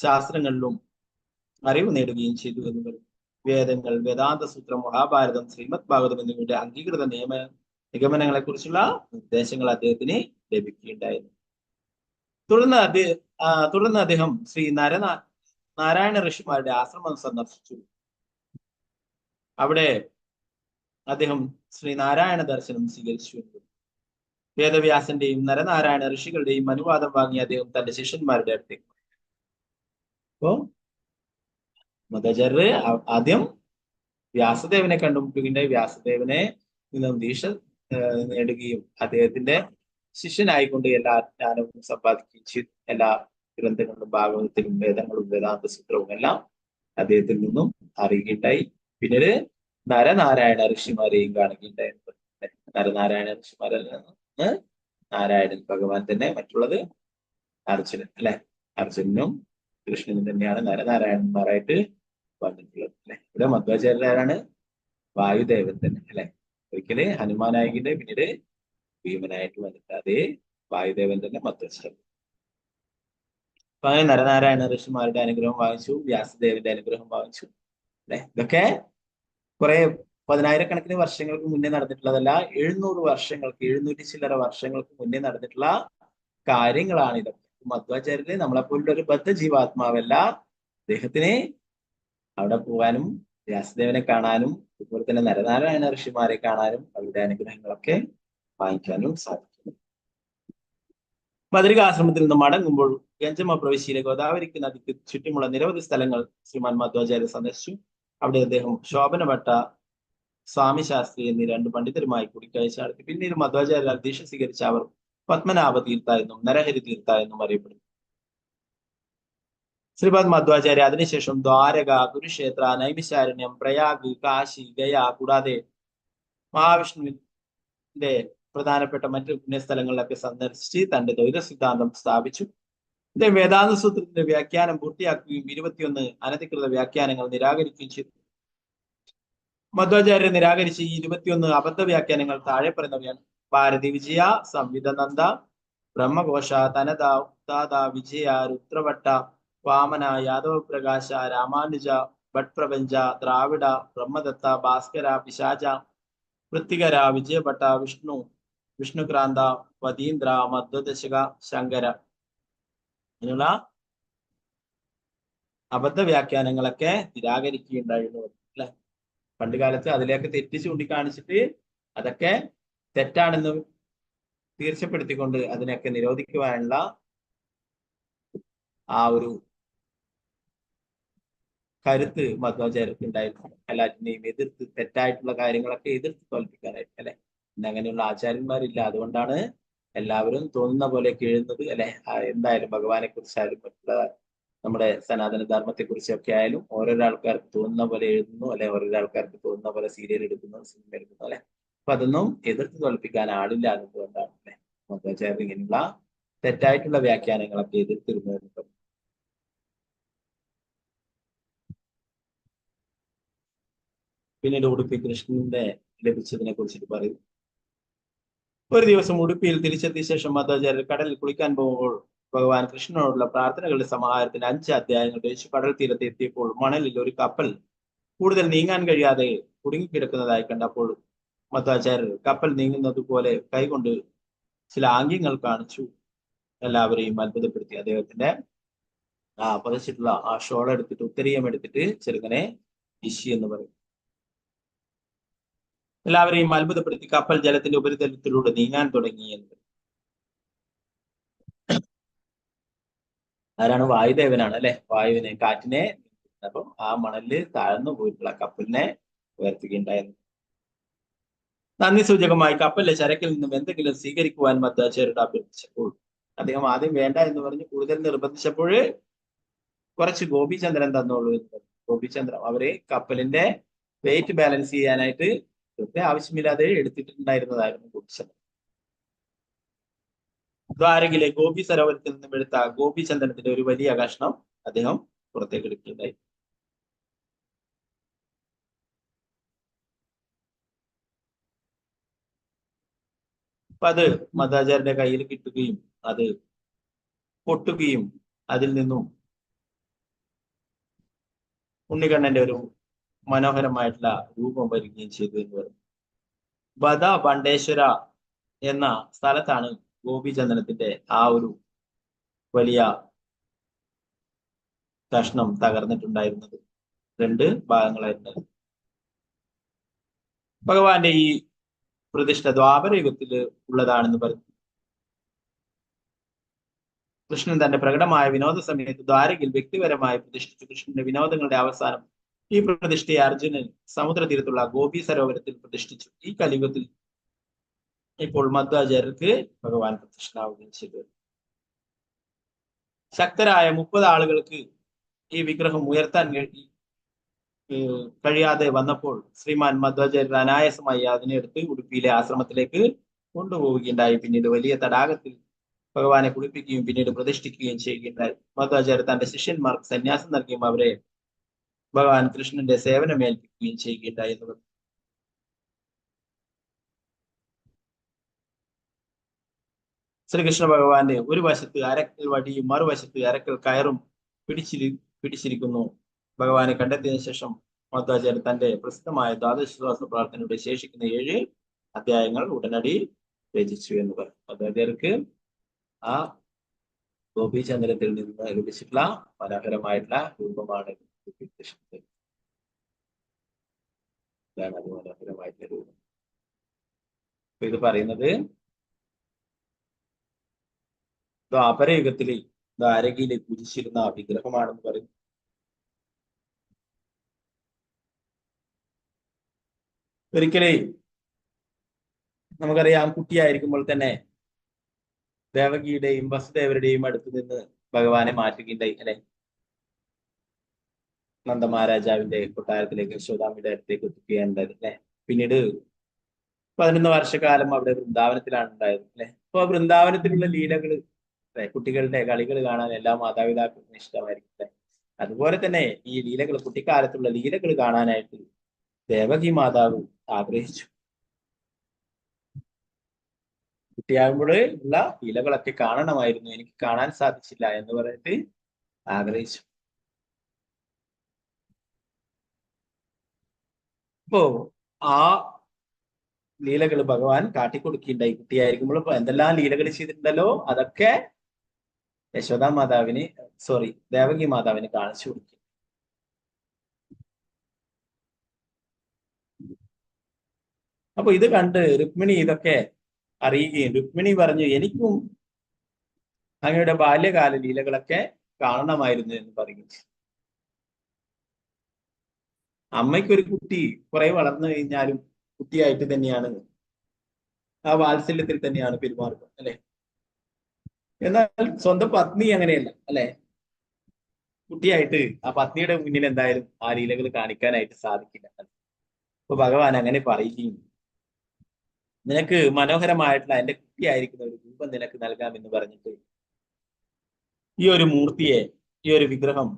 ശാസ്ത്രങ്ങളിലും അറിവ് നേടുകയും ചെയ്തു എന്ന് പറയും. വേദങ്ങൾ, വേദാന്ത സൂത്രം, മഹാഭാരതം, ശ്രീമദ് ഭാഗവതം എന്നിവയുടെ അംഗീകൃത നിഗമനങ്ങളെ കുറിച്ചുള്ള നിർദ്ദേശങ്ങൾ അദ്ദേഹത്തിന് ലഭിക്കുകയുണ്ടായിരുന്നു. തുടർന്ന് അദ്ദേഹം ശ്രീ നാരായണ ഋഷിമാരുടെ ആശ്രമം സന്ദർശിച്ചു. അവിടെ അദ്ദേഹം ശ്രീ നാരായണ ദർശനം സ്വീകരിച്ചു. വേദവ്യാസന്റെയും നരനാരായണ ഋഷികളുടെയും അനുവാദം വാങ്ങി അദ്ദേഹം തന്റെ ശിഷ്യന്മാരുടെ അടുത്തേക്ക്. അപ്പോ മധ്വാചാര്യര് ആദ്യം വ്യാസദേവനെ കണ്ടുമുട്ടുകയുണ്ടായി. വ്യാസദേവനെ നിന്നും ദീക്ഷ നേടുകയും അദ്ദേഹത്തിന്റെ ശിഷ്യനായിക്കൊണ്ട് എല്ലാ ജ്ഞാനവും സമ്പാദിക്കുകയും ചെയ്തു. എല്ലാ ഗ്രന്ഥങ്ങളും ഭാഗവതത്തിലും വേദങ്ങളും വേദാന്ത സൂത്രവും എല്ലാം അദ്ദേഹത്തിൽ നിന്നും അറിയുകയുണ്ടായി. പിന്നീട് നരനാരായണ ഋഷിമാരെയും കാണുകയുണ്ടായിരുന്നു. നരനാരായണ ഋഷിമാരല്ല നാരായണൻ ഭഗവാൻ തന്നെ. മറ്റുള്ളത് അർജുനൻ അല്ലെ. അർജുനനും കൃഷ്ണനും തന്നെയാണ് നരനാരായണന്മാരായിട്ട് വന്നിട്ടുള്ളത് അല്ലെ. ഇവിടെ മധ്വാചാര്യരാണ് വായുദേവൻ തന്നെ അല്ലെ. ഒരിക്കല് ഹനുമാനായിക്കിന്റെ പിന്നീട് ഭീമനായിട്ട് വന്നിട്ട് അതേ വായുദേവൻ തന്നെ മധ്വാചാര്യൻ. അപ്പൊ അങ്ങനെ നരനാരായണ ഋഷിമാരുടെ അനുഗ്രഹം വാങ്ങിച്ചു, വ്യാസദേവന്റെ അനുഗ്രഹം വാങ്ങിച്ചു അല്ലെ. ഇതൊക്കെ കുറെ 10,000-കണക്കിന് വർഷങ്ങൾക്ക് മുന്നേ നടന്നിട്ടുള്ളതല്ല, 700 വർഷങ്ങൾക്ക് 700 ചില്ലറ വർഷങ്ങൾക്ക് മുന്നേ നടന്നിട്ടുള്ള കാര്യങ്ങളാണ് ഇതൊക്കെ. മധ്വാചാര്യര് നമ്മളെപ്പോലുള്ള ഒരു ബദ്ധ ജീവാത്മാവല്ല. അദ്ദേഹത്തിന് അവിടെ പോകാനും വ്യാസദേവനെ കാണാനും അതുപോലെ തന്നെ നരനാരായണ ഋഷിമാരെ കാണാനും അവരുടെ അനുഗ്രഹങ്ങളൊക്കെ വാങ്ങിക്കാനും സാധിക്കുന്നു. ബദരികാശ്രമത്തിൽ നിന്ന് മടങ്ങുമ്പോൾ ഗഞ്ചമ പ്രവിശ്യയിലെ ഗോദാവരിക്ക് നദിക്ക് ചുറ്റുമുള്ള നിരവധി സ്ഥലങ്ങൾ ശ്രീമാൻ മധ്വാചാര്യ സന്ദർശിച്ചു. അവിടെ അദ്ദേഹം ശോഭനഭട്ട, സ്വാമി ശാസ്ത്രി എന്നീ 2 പണ്ഡിതരുമായി കൂടിക്കാഴ്ച നടത്തി. പിന്നീട് മധ്വാചാര്യ ദീക്ഷ സ്വീകരിച്ച അവർ പത്മനാഭ തീർത്ഥ എന്നും നരഹരി തീർത്ഥ എന്നും അറിയപ്പെടുന്നു. ശ്രീപാദ് മധ്വാചാര്യ അതിനുശേഷം ദ്വാരക, കുരുക്ഷേത്ര, നൈമിശാരണ്യം, പ്രയാഗ്, കാശി, ഗയ കൂടാതെ മഹാവിഷ്ണുവിന്റെ പ്രധാനപ്പെട്ട മറ്റു പുണ്യസ്ഥലങ്ങളിലൊക്കെ സന്ദർശിച്ച് തന്റെ ദ്വൈത സിദ്ധാന്തം സ്ഥാപിച്ചു. ഇദ്ദേഹം വേദാന്ത സൂത്രത്തിന്റെ വ്യാഖ്യാനം പൂർത്തിയാക്കുകയും 21 അനധികൃത വ്യാഖ്യാനങ്ങൾ നിരാകരിക്കുകയും ചെയ്തു. മധ്വാചാര്യ നിരാകരിച്ച് ഈ 21 അബദ്ധ വ്യാഖ്യാനങ്ങൾ താഴെ പറയുന്നവയാണ്: ഭാരതി വിജയ, സംവിധനന്ദ, ബ്രഹ്മഘോഷ, തനദ, ഉത്താദ, വിജയ, രുദ്രവട്ട, വാമന, യാദവ പ്രകാശ, രാമാനുജ, ഭട്ട് പ്രപഞ്ച, ദ്രാവിഡ, ബ്രഹ്മദത്ത, ഭാസ്കര, പിശാച, വൃത്തികര, വിജയഭട്ട, വിഷ്ണുക്രാന്ത, വതീന്ദ്ര, മധ്വദശക, ശങ്കര അങ്ങനെയുള്ള അബദ്ധ വ്യാഖ്യാനങ്ങളൊക്കെ നിരാകരിക്കുകയുണ്ടായിരുന്നു അല്ലെ. പണ്ട് കാലത്ത് അതിലേക്ക് തെറ്റ് ചൂണ്ടിക്കാണിച്ചിട്ട് അതൊക്കെ തെറ്റാണെന്ന് തീർച്ചപ്പെടുത്തിക്കൊണ്ട് അതിനൊക്കെ നിരോധിക്കുവാനുള്ള ആ ഒരു കരുത്ത് മധ്വാചാര്യർക്ക് ഉണ്ടായിരുന്നു. എല്ലാറ്റിനെയും എതിർത്ത് തെറ്റായിട്ടുള്ള കാര്യങ്ങളൊക്കെ എതിർത്ത് തോൽപ്പിക്കാനായിട്ട് അല്ലെ. പിന്നെ അങ്ങനെയുള്ള ആചാര്യന്മാരില്ല. അതുകൊണ്ടാണ് എല്ലാവരും തോന്നുന്ന പോലെയൊക്കെ എഴുതുന്നത് അല്ലെ. എന്തായാലും ഭഗവാനെ കുറിച്ചായാലും മറ്റുള്ള നമ്മുടെ സനാതന ധർമ്മത്തെ കുറിച്ചൊക്കെ ആയാലും ഓരോരോ ആൾക്കാർക്ക് തോന്നുന്ന പോലെ എഴുതുന്നു അല്ലെ. ഓരോരോ ആൾക്കാർക്ക് തോന്നുന്ന പോലെ സീരിയൽ എടുക്കുന്നു, സിനിമ എടുക്കുന്നു അല്ലെ. അപ്പൊ അതൊന്നും എതിർത്ത് തോൽപ്പിക്കാൻ ആളില്ല എന്നതുകൊണ്ടാണ് അല്ലെ മധ്വാചാര്യർ ഇങ്ങനെയുള്ള തെറ്റായിട്ടുള്ള വ്യാഖ്യാനങ്ങളൊക്കെ എതിർത്തിരുന്നത്. പിന്നീട് ഉടുപ്പി കൃഷ്ണന്റെ ലഭിച്ചതിനെ കുറിച്ചിട്ട് പറയും. ഒരു ദിവസം ഉടുപ്പിയിൽ തിരിച്ചെത്തിയ ശേഷം മധ്വാചാര്യർ കടലിൽ കുളിക്കാൻ പോകുമ്പോൾ ഭഗവാൻ കൃഷ്ണനോടുള്ള പ്രാർത്ഥനകളുടെ സമാഹാരത്തിന് 5 അധ്യായങ്ങൾ രചിച്ചു. കടൽ തീരത്ത് എത്തിയപ്പോൾ മണലിൽ ഒരു കപ്പൽ കൂടുതൽ നീങ്ങാൻ കഴിയാതെ കുടുങ്ങിക്കിടക്കുന്നതായി കണ്ടപ്പോൾ മധ്വാചാര്യർ കപ്പൽ നീങ്ങുന്നത് പോലെ കൈകൊണ്ട് ചില ആംഗ്യങ്ങൾ കാണിച്ചു. എല്ലാവരെയും അത്ഭുതപ്പെടുത്തി. അദ്ദേഹത്തിന്റെ പതിച്ചിട്ടുള്ള ആ ഷോൾ എടുത്തിട്ട് ഉത്തരീയം എടുത്തിട്ട് ചെറുങ്ങനെ ഇശി എന്ന് പറയും. എല്ലാവരെയും അത്ഭുതപ്പെടുത്തി കപ്പൽ ജലത്തിന്റെ ഉപരിതലത്തിലൂടെ നീങ്ങാൻ തുടങ്ങി എന്ന്. ആരാണ്? വായുദേവനാണ് അല്ലെ. വായുവിനെ, കാറ്റിനെ. അപ്പം ആ മണലില് താഴ്ന്നു പോയിട്ടുള്ള കപ്പലിനെ ഉയർത്തുകയുണ്ടായിരുന്നു. നന്ദി സൂചകമായി കപ്പലിലെ ചരക്കിൽ നിന്നും എന്തെങ്കിലും സ്വീകരിക്കുവാൻ മധ്വാചാര്യരോട് അഭ്യർത്ഥിച്ചപ്പോൾ അദ്ദേഹം ആദ്യം വേണ്ട എന്ന് പറഞ്ഞ് കൂടുതൽ നിർബന്ധിച്ചപ്പോൾ കുറച്ച് ഗോപിചന്ദ്രൻ തന്നോളൂ എന്ന് പറഞ്ഞു. ഗോപിചന്ദ്രൻ അവരെ കപ്പലിന്റെ വെയിറ്റ് ബാലൻസ് ചെയ്യാനായിട്ട് ആവശ്യമില്ലാതെ എടുത്തിട്ടുണ്ടായിരുന്നതായിരുന്നു ഗോപിചന്ദ്രൻ. ദ്വാരകയിലെ ഗോപി സരോവരത്തിൽ നിന്നും എടുത്ത ഗോപിചന്ദനത്തിന്റെ ഒരു വലിയ കഷ്ണം അദ്ദേഹം പുറത്തേക്ക് എടുക്കുകയുണ്ടായി. അപ്പൊ അത് മധ്വാചാര്യന്റെ കയ്യിൽ കിട്ടുകയും അത് പൊട്ടുകയും അതിൽ നിന്നും ഉണ്ണിക്കണ്ണന്റെ ഒരു മനോഹരമായിട്ടുള്ള രൂപം വരികയും ചെയ്തു എന്ന് പറഞ്ഞു. ബദ ബണ്ടേശ്വര എന്ന സ്ഥലത്താണ് ഗോപിചന്ദനത്തിന്റെ ആ ഒരു വലിയ കഷ്ണം തകർന്നിട്ടുണ്ടായിരുന്നത്. 2 ഭാഗങ്ങളായിരുന്നു. ഭഗവാന്റെ ഈ പ്രതിഷ്ഠ ദ്വാപരയുഗത്തിൽ ഉള്ളതാണെന്ന് പറഞ്ഞു. കൃഷ്ണൻ തന്റെ പ്രകടമായ വിനോദ സമയത്ത് ദ്വാരകയിൽ വ്യക്തിപരമായി പ്രതിഷ്ഠിച്ചു. കൃഷ്ണന്റെ വിനോദങ്ങളുടെ അവസാനം ഈ പ്രതിഷ്ഠയെ അർജുനൻ സമുദ്രതീരത്തുള്ള ഗോപി സരോവരത്തിൽ പ്രതിഷ്ഠിച്ചു. ഈ കലിയുഗത്തിൽ ഇപ്പോൾ മധ്വാചാര്യർക്ക് ഭഗവാൻ പ്രതിഷ്ഠാവുകയും ചെയ്തു. ശക്തരായ 30 ആളുകൾക്ക് ഈ വിഗ്രഹം ഉയർത്താൻ കഴിയാതെ വന്നപ്പോൾ ശ്രീമാൻ മധ്വാചാര്യർ അനായാസമായി അതിനെടുത്ത് ഉടുപ്പിയിലെ ആശ്രമത്തിലേക്ക് കൊണ്ടുപോവുകയുണ്ടായി. പിന്നീട് വലിയ തടാകത്തിൽ ഭഗവാനെ കുളിപ്പിക്കുകയും പിന്നീട് പ്രതിഷ്ഠിക്കുകയും ചെയ്യുകയുണ്ടായി. മധ്വാചാര്യർ തന്റെ ശിഷ്യന്മാർക്ക് സന്യാസം നൽകിയും അവരെ ഭഗവാൻ കൃഷ്ണന്റെ സേവനമേൽപ്പിക്കുകയും ചെയ്യുകയുണ്ടായി എന്ന് പറഞ്ഞു. ശ്രീകൃഷ്ണ ഭഗവാന്റെ ഒരു വശത്ത് അരക്കൽ വടിയും മറുവശത്ത് അരക്കൽ കയറും പിടിച്ചിരിക്കുന്നു. ഭഗവാനെ കണ്ടെത്തിയതിനു ശേഷം മധ്വാചാര്യർ തന്റെ പ്രസിദ്ധമായ ദ്വാദശ പ്രാർത്ഥനയുടെ ശേഷിക്കുന്ന 7 അധ്യായങ്ങൾ ഉടനടി രചിച്ചു എന്ന് പറഞ്ഞു. മധ്വാചാര്യർക്ക് ആ ഗോപിചന്ദ്രത്തിൽ നിന്ന് ലഭിച്ചിട്ടുള്ള മനോഹരമായിട്ടുള്ള രൂപമാണ് ഇതാണ് അത് മനോഹരമായിട്ടുള്ള രൂപം. അപ്പൊ ഇത് പറയുന്നത് ദ്വാപരയുഗത്തിലെ ദ്വാരകയിലെ പൂജിച്ചിരുന്ന വിഗ്രഹമാണെന്ന് പറയുന്നു. ഒരിക്കലേ നമുക്കറിയാം, കുട്ടിയായിരിക്കുമ്പോൾ തന്നെ ദേവകിയുടെയും വസുദേവരുടെയും അടുത്ത് നിന്ന് ഭഗവാനെ മാറ്റുകയുണ്ടായി അല്ലെ. നന്ദമഹാരാജാവിന്റെ കൊട്ടാരത്തിലേക്ക് യശോദാമ്മയുടെ അടുത്തേക്ക് എത്തിക്കുകയുണ്ടായത് അല്ലെ. പിന്നീട് 11 വർഷക്കാലം അവിടെ വൃന്ദാവനത്തിലാണ് ഉണ്ടായത് അല്ലെ. അപ്പൊ വൃന്ദാവനത്തിലുള്ള ലീലകൾ, കുട്ടികളുടെ കളികൾ കാണാൻ എല്ലാ മാതാപിതാക്കൾക്കും ഇഷ്ടമായിരിക്കും അല്ലെ. അതുപോലെ തന്നെ ഈ ലീലകൾ, കുട്ടിക്കാലത്തുള്ള ലീലകൾ കാണാനായിട്ട് ദേവകി മാതാവ് ആഗ്രഹിച്ചു. കുട്ടിയാകുമ്പോൾ ഉള്ള ലീലകളൊക്കെ കാണണമായിരുന്നു, എനിക്ക് കാണാൻ സാധിച്ചില്ല എന്ന് പറഞ്ഞിട്ട് ആഗ്രഹിച്ചു. അപ്പോ ആ ലീലകൾ ഭഗവാൻ കാട്ടിക്കൊടുക്കുകയുണ്ടായി. കുട്ടിയായിരിക്കുമ്പോൾ എന്തെല്ലാം ലീലകൾ ചെയ്തിട്ടുണ്ടല്ലോ അതൊക്കെ യശോദാ മാതാവിന് ദേവകി മാതാവിന് കാണിച്ചു കൊടുക്കും. അപ്പൊ ഇത് കണ്ട് രുക്മിണി ഇതൊക്കെ അറിയുകയും രുക്മിണി പറഞ്ഞു, എനിക്കും അങ്ങയുടെ ബാല്യകാല ലീലകളൊക്കെ കാണണമായിരുന്നു എന്ന് പറയുകയും ചെയ്തു. അമ്മയ്ക്കൊരു കുട്ടി കുറെ വളർന്നു കഴിഞ്ഞാലും കുട്ടിയായിട്ട് തന്നെയാണ്, ആ വാത്സല്യത്തിൽ തന്നെയാണ് പെരുമാറുക അല്ലെ. എന്നാൽ സ്വന്തം പത്നി അങ്ങനെയല്ല അല്ലെ. കുട്ടിയായിട്ട് ആ പത്നിയുടെ മുന്നിൽ എന്തായാലും ആ ലീലകൾ കാണിക്കാനായിട്ട് സാധിക്കില്ല. അപ്പൊ ഭഗവാൻ അങ്ങനെ പറയുകയും, നിനക്ക് മനോഹരമായിട്ടുള്ള എന്റെ കുട്ടിയായിരിക്കുന്ന ഒരു രൂപം നിനക്ക് നൽകാമെന്ന് പറഞ്ഞിട്ട് ഈ ഒരു മൂർത്തിയെ, ഈ ഒരു വിഗ്രഹം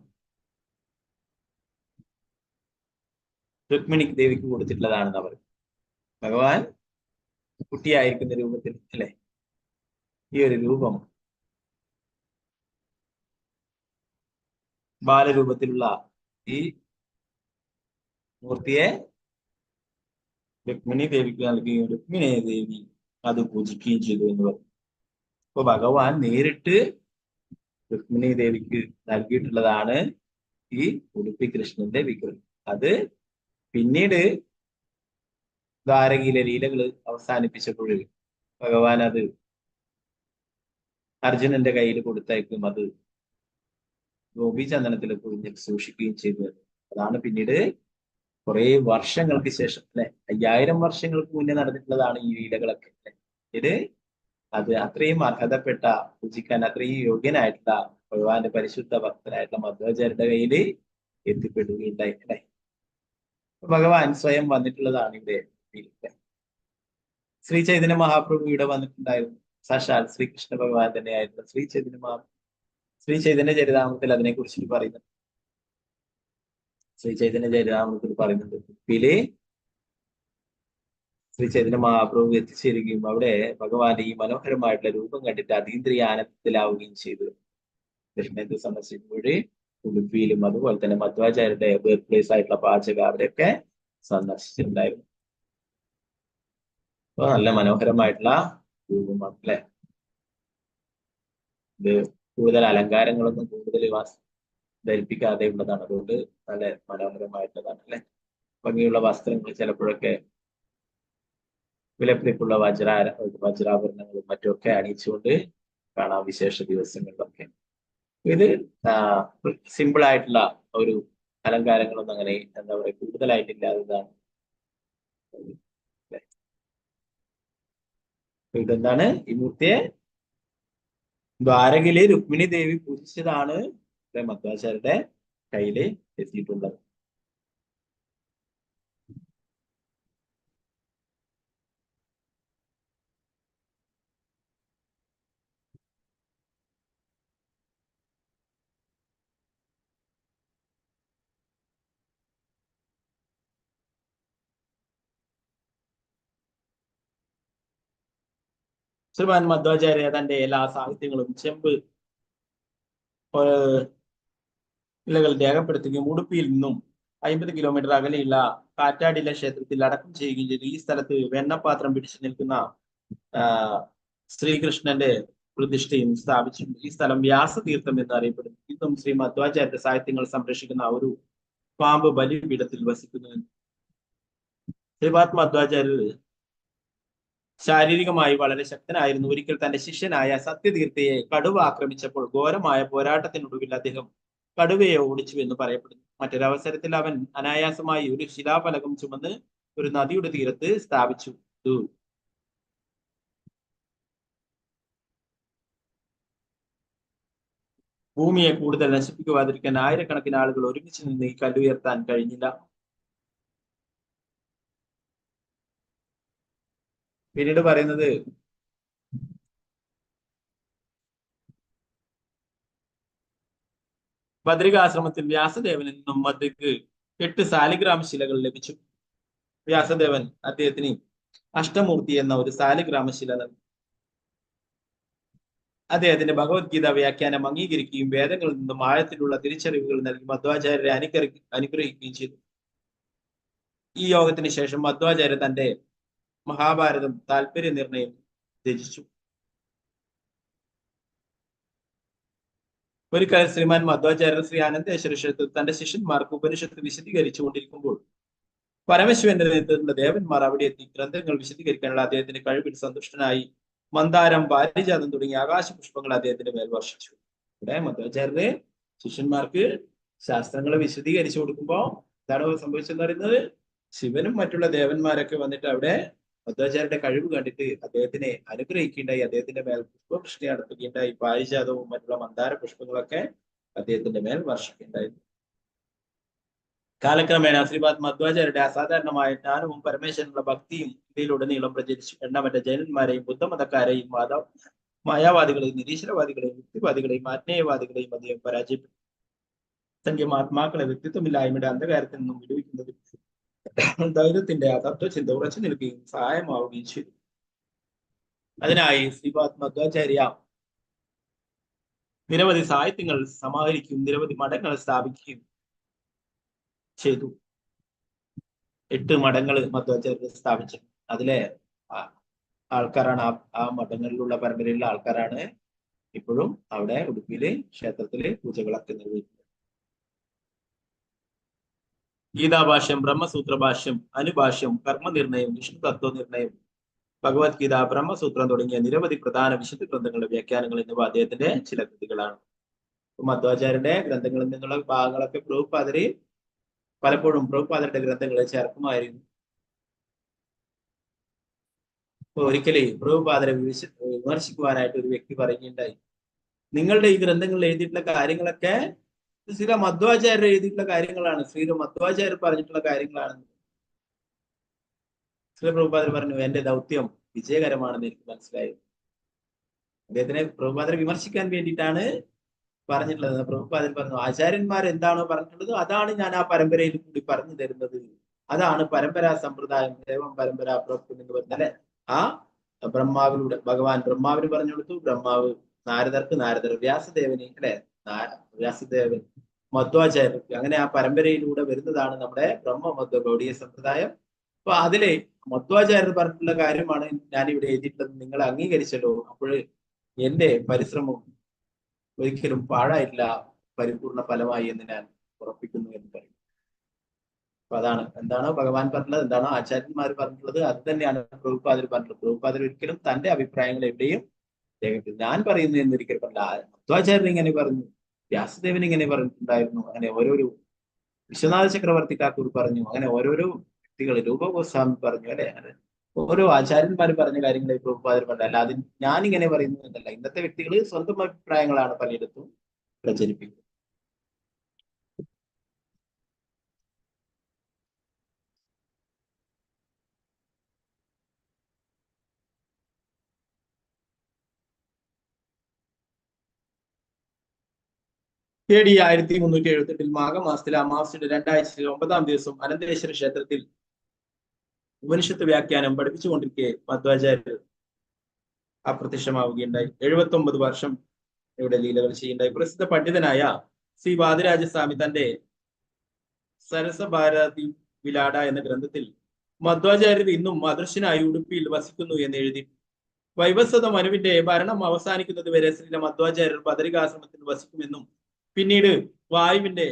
രുക്മിണി ദേവിക്ക് കൊടുത്തിട്ടുള്ളതാണെന്ന് അവർ. ഭഗവാൻ കുട്ടിയായിരിക്കുന്ന രൂപത്തിൽ അല്ലെ ഈ ഒരു രൂപം ബാലരൂപത്തിലുള്ള ഈ മൂർത്തിയെ രുക്മിണി ദേവിക്ക് നൽകുകയും രുക്മിണി ദേവി അത് പൂജിക്കുകയും ചെയ്തു എന്ന് പറഞ്ഞു. അപ്പൊ ഭഗവാൻ നേരിട്ട് രുക്മിണി ദേവിക്ക് നൽകിയിട്ടുള്ളതാണ് ഈ ഉടുപ്പി കൃഷ്ണന്റെ വിഗ്രഹം. അത് പിന്നീട് ദ്വാരകയിലെ ലീലകൾ അവസാനിപ്പിച്ചപ്പോൾ ഭഗവാൻ അത് അർജുനന്റെ കയ്യിൽ കൊടുത്തയക്കും. അത് ഗോപിചന്ദനത്തിൽ പൊതിഞ്ഞ് സൂക്ഷിക്കുകയും ചെയ്തു. അതാണ് പിന്നീട് കുറെ വർഷങ്ങൾക്ക് ശേഷം അല്ലെ, 5000 വർഷങ്ങൾക്ക് മുന്നേ നടന്നിട്ടുള്ളതാണ് ഈ ലീലകളൊക്കെ അല്ലെ. ഇത് അത് അത്രയും അർഹതപ്പെട്ട, പൂജിക്കാൻ അത്രയും യോഗ്യനായിട്ടുള്ള ഭഗവാന്റെ പരിശുദ്ധ ഭക്തനായിട്ടുള്ള മധ്വാചാര്യരുടെ കയ്യിൽ എത്തിപ്പെടുകയുണ്ടായി അല്ലെ. ഭഗവാൻ സ്വയം വന്നിട്ടുള്ളതാണ് ഇവിടെ. ശ്രീ ചൈതന്യ മഹാപ്രഭു ഇവിടെ വന്നിട്ടുണ്ടായിരുന്നു. സാക്ഷാൽ ശ്രീകൃഷ്ണ ഭഗവാൻ തന്നെയായിരുന്നു ശ്രീ ചൈതന്യ ചരിതാമൃതത്തിൽ അതിനെ കുറിച്ചിട്ട് പറയുന്നുണ്ട്. ശ്രീ ചൈതന്യ ചരിതാമൃതത്തിൽ പറയുന്നുണ്ട്, കുപ്പിയില് ശ്രീ ചൈതന്യ മഹാപ്രഭു എത്തിച്ചേരുകയും അവിടെ ഭഗവാന്റെ ഈ മനോഹരമായിട്ടുള്ള രൂപം കണ്ടിട്ട് അതീന്ദ്രിയ ആനന്ദത്തിലാവുകയും ചെയ്തു. ദക്ഷിണേന്ത്യ സന്ദർശിക്കുമ്പോൾ ഉടുപ്പിയിലും അതുപോലെ തന്നെ മധ്വാചാര്യരുടെ ബർത്ത് പ്ലേസ് ആയിട്ടുള്ള പാചക അവരെയൊക്കെ സന്ദർശിച്ചിട്ടുണ്ടായിരുന്നു. അപ്പൊ നല്ല മനോഹരമായിട്ടുള്ള രൂപമാണ് അല്ലെ. ഇത് കൂടുതൽ അലങ്കാരങ്ങളൊന്നും കൂടുതൽ ധരിപ്പിക്കാതെ ഉള്ളതാണ്. അതുകൊണ്ട് നല്ല മനോഹരമായിട്ടുള്ളതാണ് അല്ലെ. ഭംഗിയുള്ള വസ്ത്രങ്ങൾ ചിലപ്പോഴൊക്കെ വിലപിടിപ്പുള്ള വജ്രാഭരണങ്ങളും മറ്റുമൊക്കെ അണിയിച്ചുകൊണ്ട് കാണാം വിശേഷ ദിവസങ്ങളിലൊക്കെ. ഇത് സിമ്പിൾ ആയിട്ടുള്ള ഒരു അലങ്കാരങ്ങളൊന്നും അങ്ങനെ എന്താ പറയുക കൂടുതലായിട്ടില്ലാത്തതാണ്. ഇതെന്താണ് ഈ മൂർത്തിയെ ദ്വാരകയിലെ രുക്മിണി ദേവി പൂജിച്ചതാണ് മധ്വാചാര്യരുടെ കയ്യില് എത്തിയിട്ടുള്ളത്. ശ്രീമാൻ മധ്വാചാര്യ തന്റെ എല്ലാ സാഹിത്യങ്ങളും ചെമ്പ് ഇലകൾ രേഖപ്പെടുത്തുകയും ഉടുപ്പിയിൽ നിന്നും 50 കിലോമീറ്റർ അകലെയുള്ള കാറ്റാടിയിലെ ക്ഷേത്രത്തിൽ അടക്കം ചെയ്യുകയും ചെയ്തു. ഈ സ്ഥലത്ത് വെണ്ണപ്പാത്രം പിടിച്ചു നിൽക്കുന്ന ശ്രീകൃഷ്ണന്റെ പ്രതിഷ്ഠയും സ്ഥാപിച്ചിട്ടുണ്ട്. ഈ സ്ഥലം വ്യാസതീർത്ഥം എന്ന് അറിയപ്പെടുന്നു. ഇന്നും ശ്രീ മധ്വാചാര്യന്റെ സാഹിത്യങ്ങൾ സംരക്ഷിക്കുന്ന ഒരു പാമ്പ് ബലിപീഠത്തിൽ വസിക്കുന്നു. ശ്രീപാദ് മധ്വാചാര്യർ ശാരീരികമായി വളരെ ശക്തനായിരുന്നു. ഒരിക്കൽ തന്റെ ശിഷ്യനായ സത്യതീർത്ഥയെ കടുവ ആക്രമിച്ചപ്പോൾ ഘോരമായ പോരാട്ടത്തിനൊടുവിൽ അദ്ദേഹം കടുവയെ ഓടിച്ചു എന്ന് പറയപ്പെടുന്നു. മറ്റൊരവസരത്തിൽ അവൻ അനായാസമായി ഒരു ശിലാഫലകം ചുമന്ന് ഒരു നദിയുടെ തീരത്ത് സ്ഥാപിച്ചു. ഭൂമിയെ കൂടുതൽ നശിപ്പിക്കുവാതിരിക്കാൻ ആയിരക്കണക്കിന് ആളുകൾ ഒരുമിച്ച് നിന്ന് ഈ കല്ലുയർത്താൻ കഴിഞ്ഞില്ല. പിന്നീട് പറയുന്നത് ബദ്രികാശ്രമത്തിൽ വ്യാസദേവനിൽ നിന്നും മധ്യക്ക് 8 സാലിഗ്രാമ ശിലകൾ ലഭിച്ചു. വ്യാസദേവൻ അദ്ദേഹത്തിന് അഷ്ടമൂർത്തി എന്ന ഒരു സാലിഗ്രാമ ശില നൽകി. അദ്ദേഹത്തിന്റെ ഭഗവത്ഗീത വ്യാഖ്യാനം അംഗീകരിക്കുകയും വേദങ്ങളിൽ നിന്നും ആഴത്തിലുള്ള തിരിച്ചറിവുകൾ നൽകി മധ്വാചാര്യരെ അനുഗ്രഹിക്കുകയും ചെയ്തു. ഈ യോഗത്തിന് ശേഷം മധ്വാചാര്യ തന്റെ മഹാഭാരതം താല്പര്യ നിർണയം രചിച്ചു. ഒരിക്കൽ ശ്രീമാൻ മധ്വാചാര്യ ശ്രീ അനന്തേശ്വര ക്ഷേത്രത്തിൽ തന്റെ ശിഷ്യന്മാർക്ക് ഉപനിഷത്ത് വിശദീകരിച്ചു കൊണ്ടിരിക്കുമ്പോൾ പരമശിവന്റെ നേതൃത്വത്തിലുള്ള ദേവന്മാർ അവിടെ എത്തി ഗ്രന്ഥങ്ങൾ വിശദീകരിക്കാനുള്ള അദ്ദേഹത്തിന്റെ കഴിവിൽ സന്തുഷ്ടനായി മന്ദാരം, പാരിജാതം തുടങ്ങിയ ആകാശ പുഷ്പങ്ങൾ അദ്ദേഹത്തിന്റെ മേൽ വർഷിച്ചു. ഇവിടെ മധ്വാചാര്യര് ശിഷ്യന്മാർക്ക് ശാസ്ത്രങ്ങൾ വിശദീകരിച്ചു കൊടുക്കുമ്പോൾ എന്താണ് സംഭവിച്ചെന്ന് പറയുന്നത്, ശിവനും മറ്റുള്ള ദേവന്മാരൊക്കെ വന്നിട്ട് അവിടെ മധ്വാചാര്യരുടെ കഴിവ് കണ്ടിട്ട് അദ്ദേഹത്തിനെ അനുഗ്രഹിക്കുകയുണ്ടായി. അദ്ദേഹത്തിന്റെ മേൽ പുഷ്പവൃഷ്ടി നടത്തുകയുണ്ടായി. പാരിജാതവും മറ്റുള്ള മന്ദാര പുഷ്പങ്ങളൊക്കെ അദ്ദേഹത്തിന്റെ മേൽ വർഷിക്കുകയുണ്ടായിരുന്നു. കാലക്രമേണ ശ്രീപാദ് മധ്വാചാര്യരുടെ അസാധാരണമായ ജ്ഞാനവും പരമേശ്വരനുള്ള ഭക്തിയും ഇന്ത്യയിലുടനീളം പ്രചരിച്ചു. എണ്ണമറ്റ ജൈനന്മാരെയും ബുദ്ധമതക്കാരെയും മായാവാദികളെയും നിരീശ്വരവാദികളെയും യുക്തിവാദികളെയും ആത്മീയവാദികളെയും അദ്ദേഹം പരാജയപ്പെട്ടു. സംഖ്യം ആത്മാക്കളെ വ്യക്തിത്വമില്ലായ്മയുടെ അന്ധകാരത്തിൽ നിന്നും വിടുവിക്കുന്നതിൽ ദൈവത്തിന്റെ ആ തത്വചിന്ത ഉറച്ചു നിൽക്കുകയും സഹായമാവുകയും ചെയ്തു. അതിനായി ശ്രീപാദ് മധ്വാചാര്യ നിരവധി സാഹിത്യങ്ങൾ സമാഹരിക്കുകയും നിരവധി മഠങ്ങൾ സ്ഥാപിക്കുകയും ചെയ്തു. 8 മഠങ്ങൾ മധ്വാചാര്യർ സ്ഥാപിച്ചു. അതിലെ ആൾക്കാരാണ് ആ മഠങ്ങളിലുള്ള പരമ്പരയിലുള്ള ആൾക്കാരാണ് ഇപ്പോഴും അവിടെ ഉടുപ്പിയിലെ ക്ഷേത്രത്തിലെ പൂജകളൊക്കെ നിർവഹിക്കുന്നത്. ഗീതാഭാഷ്യം, ബ്രഹ്മസൂത്ര ഭാഷ്യം, അനുഭാഷ്യം, കർമ്മനിർണയം, വിഷ്ണു തത്വനിർണയം, ഭഗവത്ഗീത, ബ്രഹ്മസൂത്രം തുടങ്ങിയ നിരവധി പ്രധാന വിശുദ്ധ ഗ്രന്ഥങ്ങളുടെ വ്യാഖ്യാനങ്ങൾ എന്നിവ അദ്ദേഹത്തിന്റെ ചില കൃതികളാണ്. മധ്വാചാര്യന്റെ ഗ്രന്ഥങ്ങളിൽ നിന്നുള്ള ഭാഗങ്ങളൊക്കെ പലപ്പോഴും പ്രഭുപാദരുടെ ഗ്രന്ഥങ്ങളെ ചേർക്കുമായിരുന്നു. ഒരിക്കലേ പ്രഭുപാദരെ വിമർശിക്കുവാനായിട്ട് ഒരു വ്യക്തി പറയുകയുണ്ടായി, നിങ്ങളുടെ ഈ ഗ്രന്ഥങ്ങളിൽ എഴുതിയിട്ടുള്ള കാര്യങ്ങളൊക്കെ ശ്രീ മധ്വാചാര്യർ എഴുതിയിട്ടുള്ള കാര്യങ്ങളാണ്, ശ്രീ മധ്വാചാര്യർ പറഞ്ഞിട്ടുള്ള കാര്യങ്ങളാണ്. ശ്രീ പ്രഭുപാദർ പറഞ്ഞു, എന്റെ ദൗത്യം വിജയകരമാണെന്ന് എനിക്ക് മനസ്സിലായി. അദ്ദേഹത്തിനെ പ്രഭുപാദരെ വിമർശിക്കാൻ വേണ്ടിയിട്ടാണ് പറഞ്ഞിട്ടുള്ളത്. പ്രഭുപാദൻ പറഞ്ഞു, ആചാര്യന്മാർ എന്താണോ പറഞ്ഞിട്ടുള്ളത് അതാണ് ഞാൻ ആ പരമ്പരയിൽ കൂടി പറഞ്ഞു തരുന്നത്. അതാണ് പരമ്പരാ സമ്പ്രദായം, ദേവം പരമ്പരാ പ്രവർത്തനം എന്ന് പറഞ്ഞാൽ അല്ലെ. ആ ബ്രഹ്മാവിലൂടെ ഭഗവാൻ ബ്രഹ്മാവിന് പറഞ്ഞു കൊടുത്തു, ബ്രഹ്മാവ് നാരദർക്ക്, നാരദർ വ്യാസദേവന് അല്ലെ, വ്യാസദേവൻ മധ്വാചാര്യർക്ക്, അങ്ങനെ ആ പരമ്പരയിലൂടെ വരുന്നതാണ് നമ്മുടെ ബ്രഹ്മമധ്വ ഗൗഡീയ സമ്പ്രദായം. അപ്പൊ അതിലെ മധ്വാചാര്യർ പറഞ്ഞിട്ടുള്ള കാര്യമാണ് ഞാൻ ഇവിടെ എഴുതിയിട്ടുള്ളത്. നിങ്ങൾ അംഗീകരിച്ചല്ലോ, അപ്പോൾ എന്റെ പരിശ്രമം ഒരിക്കലും പാഴായില്ല, പരിപൂർണ ഫലമായി എന്ന് ഞാൻ ഉറപ്പിക്കുന്നു എന്ന് പറയും. അപ്പൊ അതാണ് എന്താണോ ഭഗവാൻ പറഞ്ഞത്, എന്താണോ ആചാര്യന്മാർ പറഞ്ഞിട്ടുള്ളത്, അത് തന്നെയാണ് പ്രഭുപാദർ പറഞ്ഞിട്ടുള്ളത്. പ്രഭുപാദർ ഒരിക്കലും തന്റെ അഭിപ്രായങ്ങൾ എവിടെയും ഞാൻ പറയുന്നു എന്നൊരിക്കലും പറഞ്ഞില്ല. മധ്വാചാര്യൻ ഇങ്ങനെ പറഞ്ഞു, വ്യാസദേവൻ ഇങ്ങനെ പറഞ്ഞിട്ടുണ്ടായിരുന്നു, അങ്ങനെ ഓരോരോ വിശ്വനാഥ ചക്രവർത്തി ഠാക്കൂർ പറഞ്ഞു, അങ്ങനെ ഓരോരോ വ്യക്തികൾ, രൂപ ഗോസ്വാമി പറഞ്ഞു അല്ലെ, അങ്ങനെ ഓരോ ആചാര്യന്മാർ പറഞ്ഞ കാര്യങ്ങളെ പ്രഭുപാദർ പറഞ്ഞ, അല്ല അത് ഞാനിങ്ങനെ പറയുന്നു എന്നല്ല. ഇന്നത്തെ വ്യക്തികൾ സ്വന്തം അഭിപ്രായങ്ങളാണ് പലയിടത്തും പ്രചരിപ്പിക്കുന്നത്. AD 1378 മാഘമാസത്തിലെ അമാവാസിയുടെ 2 ആഴ്ചയിൽ 9-ാം ദിവസം അനന്തേശ്വര ക്ഷേത്രത്തിൽ ഉപനിഷത്ത് വ്യാഖ്യാനം പഠിപ്പിച്ചുകൊണ്ടിരിക്കെ മധ്വാചാര്യർ അപ്രത്യക്ഷമാവുകയുണ്ടായി. 79 വർഷം ഇവിടെ ലീലകൾ ചെയ്യുണ്ടായി. പ്രസിദ്ധ പണ്ഡിതനായ ശ്രീ വാദിരാജസ്വാമി തന്റെ സരസഭാരതി വിലാട എന്ന ഗ്രന്ഥത്തിൽ മധ്വാചാര്യർ ഇന്നും അദൃശ്യനായി ഉടുപ്പിയിൽ വസിക്കുന്നു എന്ന് എഴുതി. വൈവസ്വത മനുവിന്റെ ഭരണം അവസാനിക്കുന്നത് വരെ ശ്രീ മധ്വാചാര്യർ ബദരികാശ്രമത്തിൽ വസിക്കുമെന്നും പിന്നീട് വായുവിന്റെ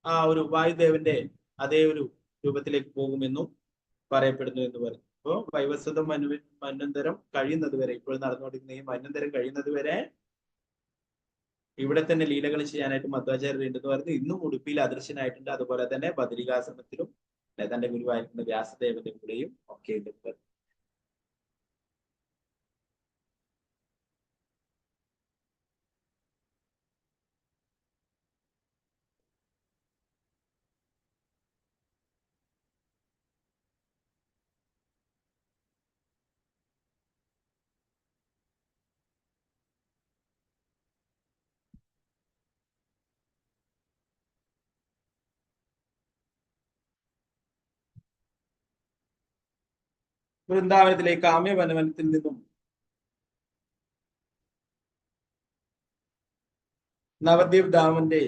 ആ ഒരു വായുദേവന്റെ അതേ ഒരു രൂപത്തിലേക്ക് പോകുമെന്നും പറയപ്പെടുന്നു എന്ന് പറയും. അപ്പോൾ വൈവസ്വത മന്വന്തരം കഴിയുന്നത് വരെ, ഇപ്പോൾ നടന്നുകൊണ്ടിരിക്കുന്ന ഈ മന്വന്തരം കഴിയുന്നത് വരെ ഇവിടെ തന്നെ ലീലകൾ ചെയ്യാനായിട്ട് മധ്വാചാര്യർ ഉണ്ടെന്ന് പറയുന്നത്. ഇന്നും ഉടുപ്പിയിൽ അദൃശ്യനായിട്ടുണ്ട്. അതുപോലെ തന്നെ ബദരികാശ്രമത്തിലും തന്റെ ഗുരുവായിരിക്കുന്ന വ്യാസദേവന്റെ കൂടെയും ഒക്കെ ഉണ്ട്. വൃന്ദാവനത്തിലെ കാമ്യവനവനത്തിൽ നിന്നും നവദ്വീപ് ധാമന്റെ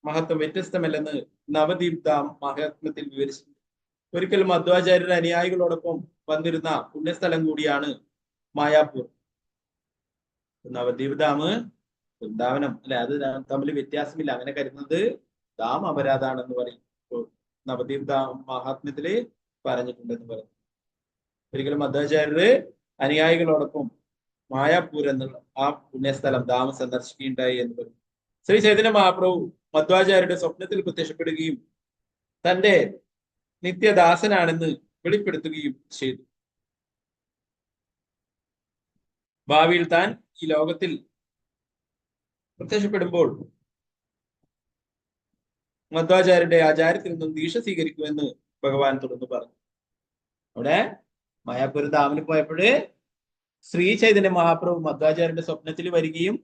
മഹത്വം വ്യത്യസ്തമല്ലെന്ന് നവദ്വീപ് ധാം മഹാത്മ്യത്തിൽ വിവരിച്ചു. ഒരിക്കൽ മധ്വാചാര്യരുടെ അനുയായികളോടൊപ്പം വന്നിരുന്ന പുണ്യസ്ഥലം കൂടിയാണ് മായാപൂർ. നവദ്വീപ് ധാം വൃന്ദാവനം അല്ലെ, അത് തമ്മിൽ വ്യത്യാസമില്ല. അങ്ങനെ കരുതുന്നത് ധാം അപരാധാണെന്ന് പറയും. നവദ്വീപ് ധാം മഹാത്മ്യത്തില് പറഞ്ഞിട്ടുണ്ടെന്ന് പറയും. ഒരിക്കലും മധ്വാചാര്യര് അനുയായികളോടൊപ്പം മായാപൂർ എന്നുള്ള ആ പുണ്യസ്ഥലം ധാമ സന്ദർശിക്കുകയുണ്ടായി എന്ന് പറയും. ശ്രീ ചൈതന്യ മഹാപ്രഭു മധ്വാചാര്യരുടെ സ്വപ്നത്തിൽ പ്രത്യക്ഷപ്പെടുകയും തന്റെ നിത്യദാസനാണെന്ന് വെളിപ്പെടുത്തുകയും ചെയ്തു. ഭാവിയിൽ താൻ ഈ ലോകത്തിൽ പ്രത്യക്ഷപ്പെടുമ്പോൾ മധ്വാചാര്യരുടെ ആചാര്യത്തിൽ നിന്നും ദീക്ഷ സ്വീകരിക്കുമെന്ന് ഭഗവാൻ തുടർന്ന് പറഞ്ഞു. അവിടെ മായാപുര ധാമിൽ പോയപ്പോഴ് ശ്രീ ചൈതന്യ മഹാപ്രഭു മധ്വാചാര്യന്റെ സ്വപ്നത്തിൽ വരികയും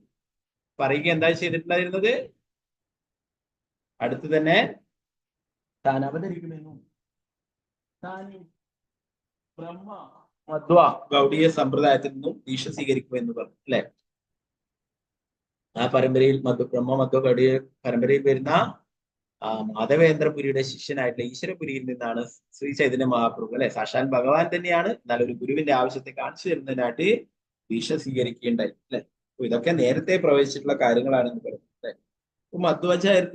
പറയുക എന്താ ചെയ്തിട്ടുണ്ടായിരുന്നത്, അടുത്ത് തന്നെ താൻ അവതരിക്കുമെന്നും താൻ ബ്രഹ്മ മധ്വ ഗൗഡീയ സമ്പ്രദായത്തിൽ നിന്നും ദീക്ഷ സ്വീകരിക്കുമെന്ന് പറഞ്ഞു അല്ലെ. ആ പരമ്പരയിൽ ബ്രഹ്മ മധ്വ ഗൗഡീയ പരമ്പരയിൽ വരുന്ന മാധവേന്ദ്രപുരിയുടെ ശിഷ്യനായിട്ടുള്ള ഈശ്വരപുരിയിൽ നിന്നാണ് ശ്രീ ചൈതന്യ മഹാപ്രഭു അല്ലെ, സാക്ഷാൽ ഭഗവാൻ തന്നെയാണ്, എന്നാൽ ഒരു ഗുരുവിന്റെ ആവശ്യത്തെ കാണിച്ചു തരുന്നതിനായിട്ട് ദീക്ഷ സ്വീകരിക്കുകയുണ്ടായി അല്ലെ. ഇതൊക്കെ നേരത്തെ പ്രവചിച്ചിട്ടുള്ള കാര്യങ്ങളാണെന്ന് പറയുന്നത് അല്ലെ. അപ്പൊ മധ്വാചാര്യർ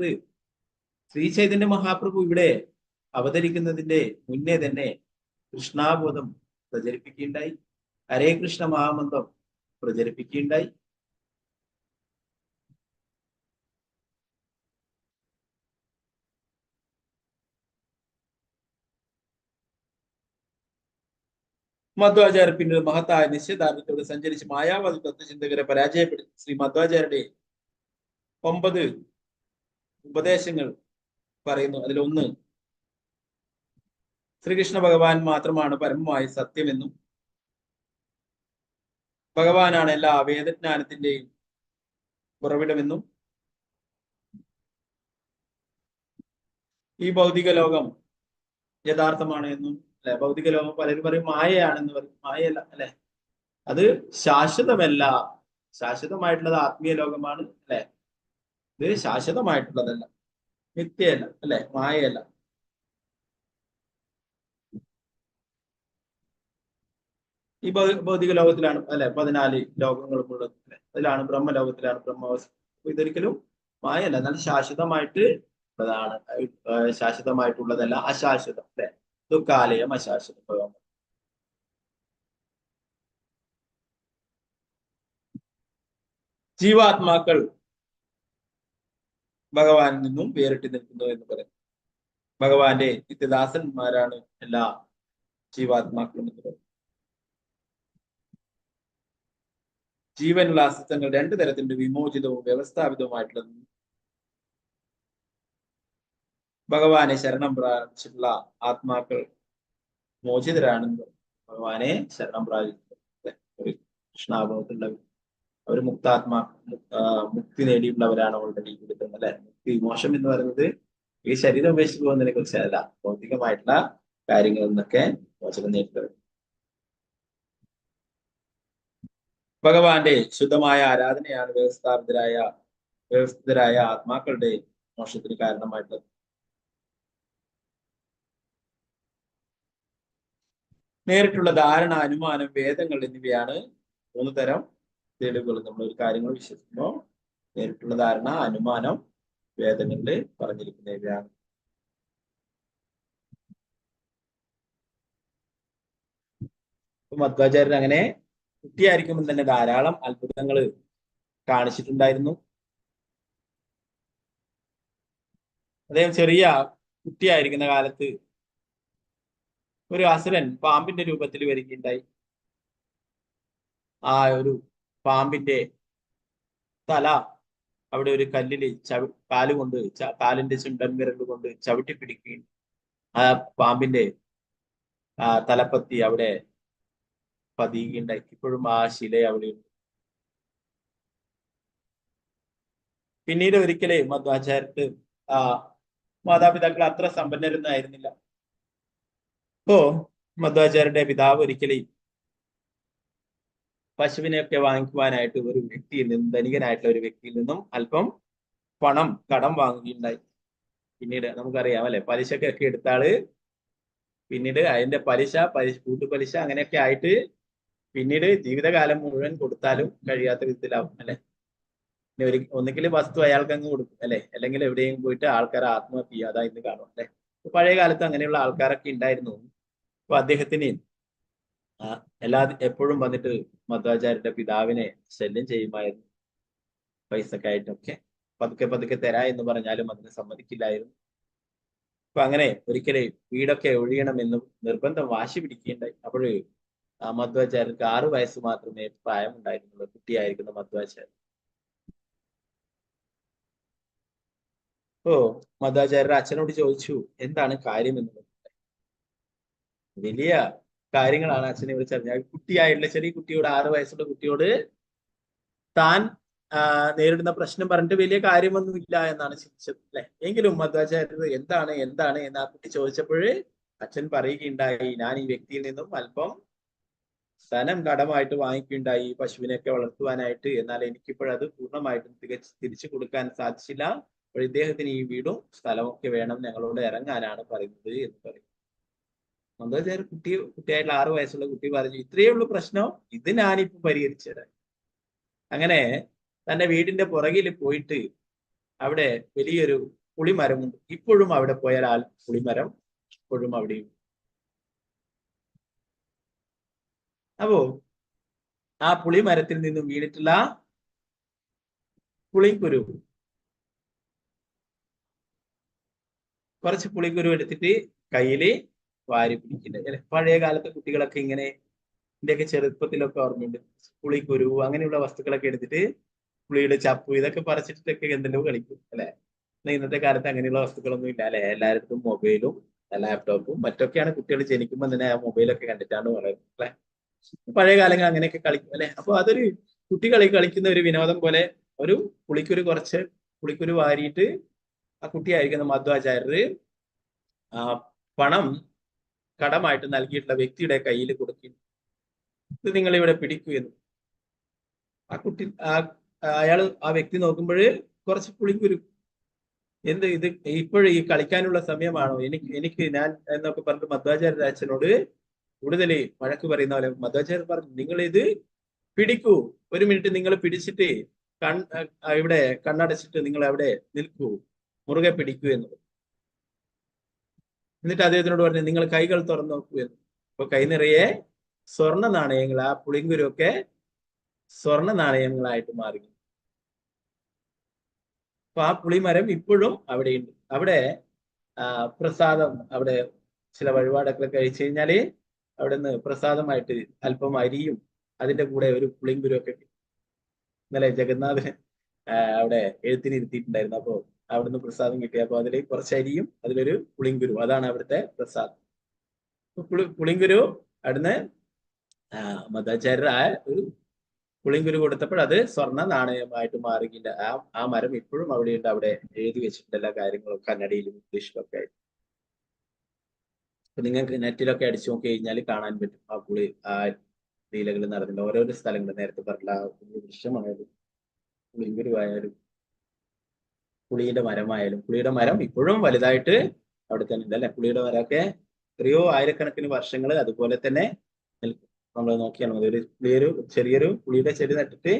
ശ്രീ ചൈതന്യ മഹാപ്രഭു ഇവിടെ അവതരിക്കുന്നതിന്റെ മുന്നേ തന്നെ കൃഷ്ണാബോധം പ്രചരിപ്പിക്കുകയുണ്ടായി, ഹരേ കൃഷ്ണ മഹാമന്ത്രം പ്രചരിപ്പിക്കുകയുണ്ടായി. മധ്വാചാര്യ പിന്നീട് മഹത്തായ നിശ്ചയദാർഢ്യത്തോടെ സഞ്ചരിച്ച് മായാവാദി തത്വചിന്തകരെ പരാജയപ്പെടുത്തി ശ്രീ മധ്വാചാര്യരുടെ 9 ഉപദേശങ്ങൾ പറയുന്നു. അതിലൊന്ന് ശ്രീകൃഷ്ണ ഭഗവാൻ മാത്രമാണ് പരമമായ സത്യമെന്നും ഭഗവാനാണ് എല്ലാ വേദജ്ഞാനത്തിന്റെയും ഉറവിടമെന്നും ഈ ഭൗതിക ലോകം യഥാർത്ഥമാണ് എന്നും അല്ലെ, ഭൗതിക ലോകം പലരും പറയും മായയാണെന്ന് പറയും. മായയല്ല അല്ലെ, അത് ശാശ്വതമല്ല, ശാശ്വതമായിട്ടുള്ളത് ആത്മീയ ലോകമാണ് അല്ലെ, ഇത് ശാശ്വതമായിട്ടുള്ളതല്ല, നിത്യയല്ല അല്ലെ, മായയല്ല. ഈ ഭൗതിക ലോകത്തിലാണ് അല്ലെ 14 ലോകങ്ങളും ഉള്ളത് അല്ലെ, അതിലാണ് ബ്രഹ്മലോകത്തിലാണ് ബ്രഹ്മാവസ്ഥ. ഇതൊരിക്കലും മായല്ല, എന്നാൽ ശാശ്വതമായിട്ട് ഉള്ളതാണ്, ശാശ്വതമായിട്ടുള്ളതല്ല, അശാശ്വതം അല്ലെ, ദുഃഖാലയം അശാശ്വതം. ജീവാത്മാക്കൾ ഭഗവാനിൽ നിന്നും വേറിട്ട് നിൽക്കുന്നു എന്ന് പറയും. ഭഗവാന്റെ നിത്യദാസന്മാരാണ് എല്ലാ ജീവാത്മാക്കളും എന്ന് പറയും. ജീവനുള്ള അസ്തിത്വങ്ങൾ 2 തരത്തിലുണ്ട്, വിമോചിതവും വ്യവസ്ഥാപിതവുമായിട്ടുള്ളതും. ഭഗവാനെ ശരണം പ്രാപിച്ചിട്ടുള്ള ആത്മാക്കൾ മോചിതരാണെന്ന്, ഭഗവാനെ ശരണം പ്രാപിച്ചിട്ടുള്ള കൃഷ്ണാഭവത്തിലുള്ളവർ അവർ മുക്തി നേടിയിട്ടുള്ളവരാണ് ഓൾറെഡി കൊടുക്കുന്നത് അല്ലെ. മുക്തി, മോശം എന്ന് പറയുന്നത് ഈ ശരീരം ഉപേക്ഷിച്ച് പോകുന്നതിനെ കുറിച്ചല്ല, ഭൗതികമായിട്ടുള്ള കാര്യങ്ങളിൽ നിന്നൊക്കെ മോചനം നേടിയിട്ടുള്ളത്. ഭഗവാന്റെ ശുദ്ധമായ ആരാധനയാണ് വ്യവസ്ഥിതരായ ആത്മാക്കളുടെ മോക്ഷത്തിന് കാരണമായിട്ടുള്ളത്. നേരിട്ടുള്ള ധാരണ, അനുമാനം, വേദങ്ങൾ എന്നിവയാണ് 3 തരം തെളിവുകൾ. നമ്മൾ ഒരു കാര്യങ്ങൾ വിശ്വസിക്കുമ്പോൾ നേരിട്ടുള്ള ധാരണ, അനുമാനം, വേദങ്ങളിൽ പറഞ്ഞിരിക്കുന്നവയാണ്. മധ്വാചാര്യൻ അങ്ങനെ കുട്ടിയായിരിക്കുമ്പോൾ തന്നെ ധാരാളം അത്ഭുതങ്ങൾ കാണിച്ചിട്ടുണ്ടായിരുന്നു. അദ്ദേഹം ചെറിയ കുട്ടിയായിരിക്കുന്ന കാലത്ത് ഒരു അസുരൻ പാമ്പിന്റെ രൂപത്തിൽ വരികയുണ്ടായി. ആ ഒരു പാമ്പിന്റെ തല അവിടെ ഒരു കല്ലില് കാലിന്റെ ചുണ്ടൻ വിരൽ കൊണ്ട് ചവിട്ടി പിടിക്കുകയും ആ പാമ്പിന്റെ തലപ്പത്തി അവിടെ പതിയുകയുണ്ടായി. ഇപ്പോഴും ആ ശില അവിടെയുണ്ട്. പിന്നീട് ഒരിക്കലേ മധ്വാചാര്യർക്ക് മാതാപിതാക്കൾ അത്ര സമ്പന്നരൊന്നും ആയിരുന്നില്ല. അപ്പോ മധ്വാചാര്യരുടെ പിതാവ് ഒരിക്കലേ പശുവിനെയൊക്കെ വാങ്ങിക്കുവാനായിട്ട് ഒരു വ്യക്തിയിൽ നിന്നും, ധനികനായിട്ടുള്ള ഒരു വ്യക്തിയിൽ നിന്നും അല്പം പണം കടം വാങ്ങുകയുണ്ടായി. പിന്നീട് നമുക്കറിയാം അല്ലെ, പലിശക്കൊക്കെ എടുത്താള് പിന്നീട് അതിന്റെ കൂട്ടുപലിശ അങ്ങനെയൊക്കെ ആയിട്ട് പിന്നീട് ജീവിതകാലം മുഴുവൻ കൊടുത്താലും കഴിയാത്ത വിധത്തിലാവും അല്ലെ. ഒന്നുകിൽ വസ്തു അയാൾക്ക് അങ്ങ് കൊടുക്കും അല്ലെ, അല്ലെങ്കിൽ എവിടെയും പോയിട്ട് ആൾക്കാരെ ആത്മഹത്യ ചെയ്യാതെ ഇന്ന് കാണും അല്ലെ. പഴയ കാലത്ത് അങ്ങനെയുള്ള ആൾക്കാരൊക്കെ ഉണ്ടായിരുന്നു. അപ്പൊ അദ്ദേഹത്തിന് എപ്പോഴും വന്നിട്ട് മധ്വാചാര്യന്റെ പിതാവിനെ ശല്യം ചെയ്യുമായിരുന്നു. പൈസക്കായിട്ടൊക്കെ പതുക്കെ തരാ എന്ന് പറഞ്ഞാലും അതിന് സമ്മതിക്കില്ലായിരുന്നു. അപ്പൊ അങ്ങനെ ഒരിക്കലേ വീടൊക്കെ ഒഴിയണമെന്നും നിർബന്ധം വാശി പിടിക്കുകയുണ്ടായി. അപ്പോഴേ ആ മധ്വാചാര്യർക്ക് 6 വയസ്സ് മാത്രമേ പ്രായമുണ്ടായിരുന്നുള്ളൂ, കുട്ടിയായിരിക്കുന്ന മധ്വാചാര്യൻ. ഓ മധ്വാചാര്യർ അച്ഛനോട് ചോദിച്ചു എന്താണ് കാര്യം എന്നുള്ളത്. വലിയ കാര്യങ്ങളാണ് അച്ഛനെ വിളിച്ചറിഞ്ഞാൽ. കുട്ടിയായിട്ടുള്ള ചെറിയ കുട്ടിയോട്, 6 വയസ്സുള്ള കുട്ടിയോട് താൻ നേരിടുന്ന പ്രശ്നം പറഞ്ഞിട്ട് വലിയ കാര്യമൊന്നും ഇല്ല എന്നാണ് ചിന്തിച്ചത് അല്ലെ. എങ്കിലും മധ്വാചാര്യർ എന്താണ് എന്ന് ആ കുട്ടി ചോദിച്ചപ്പോഴേ അച്ഛൻ പറയുകയുണ്ടായി, ഞാൻ ഈ വ്യക്തിയിൽ നിന്നും അല്പം ധനം കടമായിട്ട് വാങ്ങിക്കുകയുണ്ടായി പശുവിനെയൊക്കെ വളർത്തുവാനായിട്ട്. എന്നാൽ എനിക്കിപ്പോഴത് പൂർണ്ണമായിട്ടും തിരിച്ചു കൊടുക്കാൻ സാധിച്ചില്ല. അപ്പോൾ ഇദ്ദേഹത്തിന് ഈ വീടും സ്ഥലമൊക്കെ വേണം, ഞങ്ങളോട് ഇറങ്ങാനാണ് പറയുന്നത് എന്ന് പറയും. മധ്വാചാര്യർ കുട്ടിയായിട്ടുള്ള 6 വയസ്സുള്ള കുട്ടി പറഞ്ഞു, ഇത്രയേ ഉള്ളൂ പ്രശ്നം, ഇത് ഞാനിപ്പോ പരിഹരിച്ചത്. അങ്ങനെ തന്റെ വീടിന്റെ പുറകിൽ പോയിട്ട് അവിടെ വലിയൊരു പുളിമരമുണ്ട്. ഇപ്പോഴും അവിടെ പോയാൽ ആ പുളിമരം ഇപ്പോഴും അവിടെയും. അപ്പോ ആ പുളിമരത്തിൽ നിന്നും വീണിട്ടുള്ള പുളിക്കുരു, കുറച്ച് പുളിക്കുരു എടുത്തിട്ട് കയ്യില് വാരി പിടിക്കുന്നത് അല്ലെ. പഴയ കാലത്തെ കുട്ടികളൊക്കെ ഇങ്ങനെ, ഇന്റെയൊക്കെ ചെറുപ്പത്തിലൊക്കെ ഓർമ്മയുണ്ട്, പുളിക്കുരു അങ്ങനെയുള്ള വസ്തുക്കളൊക്കെ എടുത്തിട്ട് പുളിയുടെ ചപ്പു ഇതൊക്കെ പറിച്ചിട്ടൊക്കെ എന്തെല്ലോ കളിക്കും അല്ലെ. ഇന്നത്തെ കാലത്ത് അങ്ങനെയുള്ള വസ്തുക്കളൊന്നും ഇല്ല അല്ലെ. എല്ലായിടത്തും മൊബൈലും ലാപ്ടോപ്പും മറ്റൊക്കെയാണ്. കുട്ടികൾ ജനിക്കുമ്പോൾ തന്നെ ആ മൊബൈലൊക്കെ കണ്ടിട്ടാണ് വളരുന്നത് അല്ലെ. പഴയ കാലങ്ങൾ അങ്ങനെയൊക്കെ കളിക്കും അല്ലെ. അപ്പൊ അതൊരു കുട്ടികളി കളിക്കുന്ന ഒരു വിനോദം പോലെ ഒരു പുളിക്കുരു വാരിയിട്ട് ആ കുട്ടിയായിരിക്കുന്ന മധ്വാചാര്യര് ആ പണം കടമായിട്ട് നൽകിയിട്ടുള്ള വ്യക്തിയുടെ കയ്യിൽ കൊടുക്കും. ഇത് നിങ്ങൾ ഇവിടെ പിടിക്കൂ എന്ന്. ആ കുട്ടി അയാള് ആ വ്യക്തി നോക്കുമ്പോൾ കുറച്ച് പുളിക്കുരു, എന്ത് ഇത് ഇപ്പോഴും ഈ കളിക്കാനുള്ള സമയമാണോ, എനിക്ക് ഞാൻ എന്നൊക്കെ പറഞ്ഞിട്ട് മധ്വാചാര്യ അച്ഛനോട് കൂടുതൽ വഴക്ക് പറയുന്ന പോലെ മധ്വാചാര്യർ പറഞ്ഞു, നിങ്ങൾ ഇത് പിടിക്കൂ, ഒരു മിനിറ്റ് നിങ്ങൾ പിടിച്ചിട്ട് ഇവിടെ കണ്ണടച്ചിട്ട് നിങ്ങൾ അവിടെ നിൽക്കൂ, മുറുകെ പിടിക്കൂ എന്ന്. എന്നിട്ട് അദ്ദേഹത്തിനോട് പറഞ്ഞു, നിങ്ങൾ കൈകൾ തുറന്നു നോക്കൂ എന്ന്. അപ്പൊ കൈ നിറയെ സ്വർണ്ണ നാണയങ്ങൾ, ആ പുളിങ്കുരൊക്കെ സ്വർണ്ണ നാണയങ്ങളായിട്ട് മാറി. അപ്പൊ ആ പുളിമരം ഇപ്പോഴും അവിടെയുണ്ട്. അവിടെ പ്രസാദം, അവിടെ ചില വഴിപാടൊക്കെ കഴിച്ചു കഴിഞ്ഞാല് അവിടെ നിന്ന് പ്രസാദമായിട്ട് അല്പം അരിയും അതിന്റെ കൂടെ ഒരു പുളിങ്കുരൊക്കെ ഇന്നലെ ജഗന്നാഥൻ അവിടെ എഴുത്തിനിരുത്തിയിട്ടുണ്ടായിരുന്നു. അപ്പോ അവിടുന്ന് പ്രസാദം കിട്ടി. അപ്പൊ അതിൽ കുറച്ച് അരിയും അതിലൊരു പുളിങ്കുരു, അതാണ് അവിടുത്തെ പ്രസാദം. പുളിങ്കുരു അവിടുന്ന് മധ്വാചാര്യർ ഒരു പുളിങ്കുരു കൊടുത്തപ്പോൾ അത് സ്വർണ്ണ നാണയമായിട്ട് മാറുകയില്ല. ആ മരം ഇപ്പോഴും അവിടെയുണ്ട്. അവിടെ എഴുതി വെച്ചിട്ടുണ്ട് എല്ലാ കാര്യങ്ങളും, കന്നഡയിലും ഇംഗ്ലീഷിലും ഒക്കെ ആയിട്ട്. അപ്പൊ നിങ്ങൾക്ക് നെറ്റിലൊക്കെ അടിച്ചു നോക്കി കഴിഞ്ഞാൽ കാണാൻ പറ്റും ആ ലീലകൾ നടന്നിട്ടുണ്ട്. ഓരോരോ സ്ഥലങ്ങൾ നേരത്തെ പറഞ്ഞ വൃക്ഷമായാലും പുളിങ്കുരുവായാലും പുളിയുടെ മരമായാലും. പുളിയുടെ മരം ഇപ്പോഴും വലുതായിട്ട് അവിടെ തന്നെ ഉണ്ട് അല്ലെ. പുളിയുടെ മരമൊക്കെ എത്രയോ ആയിരക്കണക്കിന് വർഷങ്ങൾ അതുപോലെ തന്നെ നിൽക്കും. നമ്മൾ നോക്കിയാൽ മതി. ഒരു ചെറിയൊരു പുളിയുടെ ചെടി നട്ടിട്ട്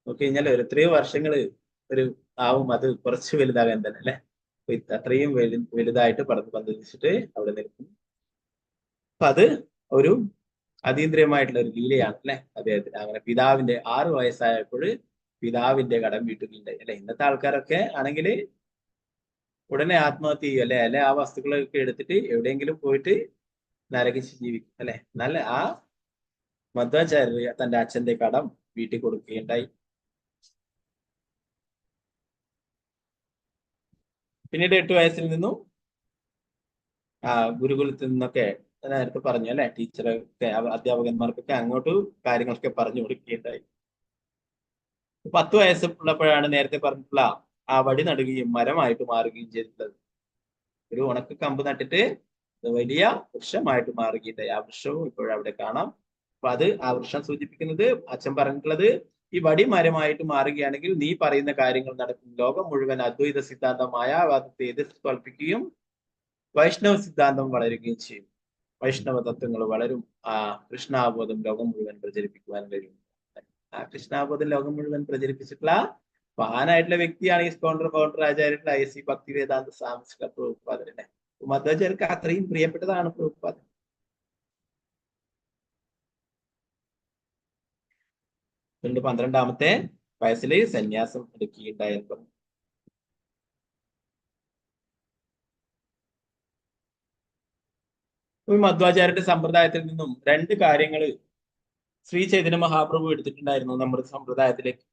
നോക്കി കഴിഞ്ഞാൽ എത്രയോ വർഷങ്ങൾ ആവും അത് കുറച്ച് വലുതാകാൻ തന്നെ അല്ലെ. അത്രയും വലുതായിട്ട് പന്തലിച്ചിട്ട് അവിടെ നിൽക്കും. അപ്പൊ അത് ഒരു അതീന്ദ്രിയമായിട്ടുള്ള ഒരു ലീലയാണ് അല്ലെ അദ്ദേഹത്തിന്. അങ്ങനെ പിതാവിന്റെ 6 വയസ്സായപ്പോൾ പിതാവിന്റെ കടം വീട്ടുകയുണ്ടായി അല്ലെ. ഇന്നത്തെ ആൾക്കാരൊക്കെ ആണെങ്കിൽ ഉടനെ ആത്മഹത്യ ചെയ്യും അല്ലെ ആ വസ്തുക്കളൊക്കെ എടുത്തിട്ട് എവിടെയെങ്കിലും പോയിട്ട് നരകിച്ച് ജീവിക്കും അല്ലെ. നല്ല ആ മധ്വാചാര്യ തന്റെ അച്ഛന്റെ കടം വീട്ടിൽ കൊടുക്കുകയുണ്ടായി. പിന്നീട് 8 വയസ്സിൽ നിന്നും ഗുരുകുലത്തിൽ നിന്നൊക്കെ നേരത്തെ പറഞ്ഞു അല്ലെ, ടീച്ചറൊക്കെ അധ്യാപകന്മാർക്കൊക്കെ അങ്ങോട്ട് കാര്യങ്ങളൊക്കെ പറഞ്ഞു കൊടുക്കുകയുണ്ടായി. 10 വയസ്സുള്ളപ്പോഴാണ് നേരത്തെ പറഞ്ഞിട്ടുള്ള ആ വടി നടുകയും മരമായിട്ട് മാറുകയും ചെയ്തിട്ടുള്ളത്. ഒരു ഉണക്ക കമ്പ് നട്ടിട്ട് വലിയ വൃക്ഷമായിട്ട് മാറുകയുണ്ടായി. ആ വൃക്ഷവും ഇപ്പോഴവിടെ കാണാം. അപ്പൊ ആ വൃക്ഷം സൂചിപ്പിക്കുന്നത് അച്ഛൻ പറഞ്ഞിട്ടുള്ളത്, ഈ വടി മരമായിട്ട് മാറുകയാണെങ്കിൽ നീ പറയുന്ന കാര്യങ്ങൾ നടക്കും. ലോകം മുഴുവൻ അദ്വൈത സിദ്ധാന്തം മായാവാദത്തെ എതിർത്ത് തോൽപ്പിക്കുകയും വൈഷ്ണവ സിദ്ധാന്തം വളരുകയും ചെയ്യും. വൈഷ്ണവ തത്വങ്ങൾ വളരും. കൃഷ്ണാബോധം ലോകം മുഴുവൻ പ്രചരിപ്പിക്കുവാൻ കഴിയും. ആ കൃഷ്ണാബോധം ലോകം മുഴുവൻ പ്രചരിപ്പിച്ചിട്ടുള്ള മഹാനായിട്ടുള്ള വ്യക്തിയാണ് ഈ ഫൗണ്ടർ ആചാര്യരുടെ ISC ഭക്തിവേദാന്ത സാംസ്കൃത പ്രഭുപാദരനെ. മധ്വാചാര്യർക്ക് അത്രയും പ്രിയപ്പെട്ടതാണ് പ്രഭുപാദൻ. പിന്നീട് 12-ാമത്തെ വയസ്സിൽ സന്യാസം എടുക്കുകയുണ്ടായിരുന്നു. മധ്വാചാര്യരുടെ സമ്പ്രദായത്തിൽ നിന്നും 2 കാര്യങ്ങൾ ശ്രീ ചൈതന്യ മഹാപ്രഭു എടുത്തിട്ടുണ്ടായിരുന്നു നമ്മുടെ സമ്പ്രദായത്തിലേക്ക്.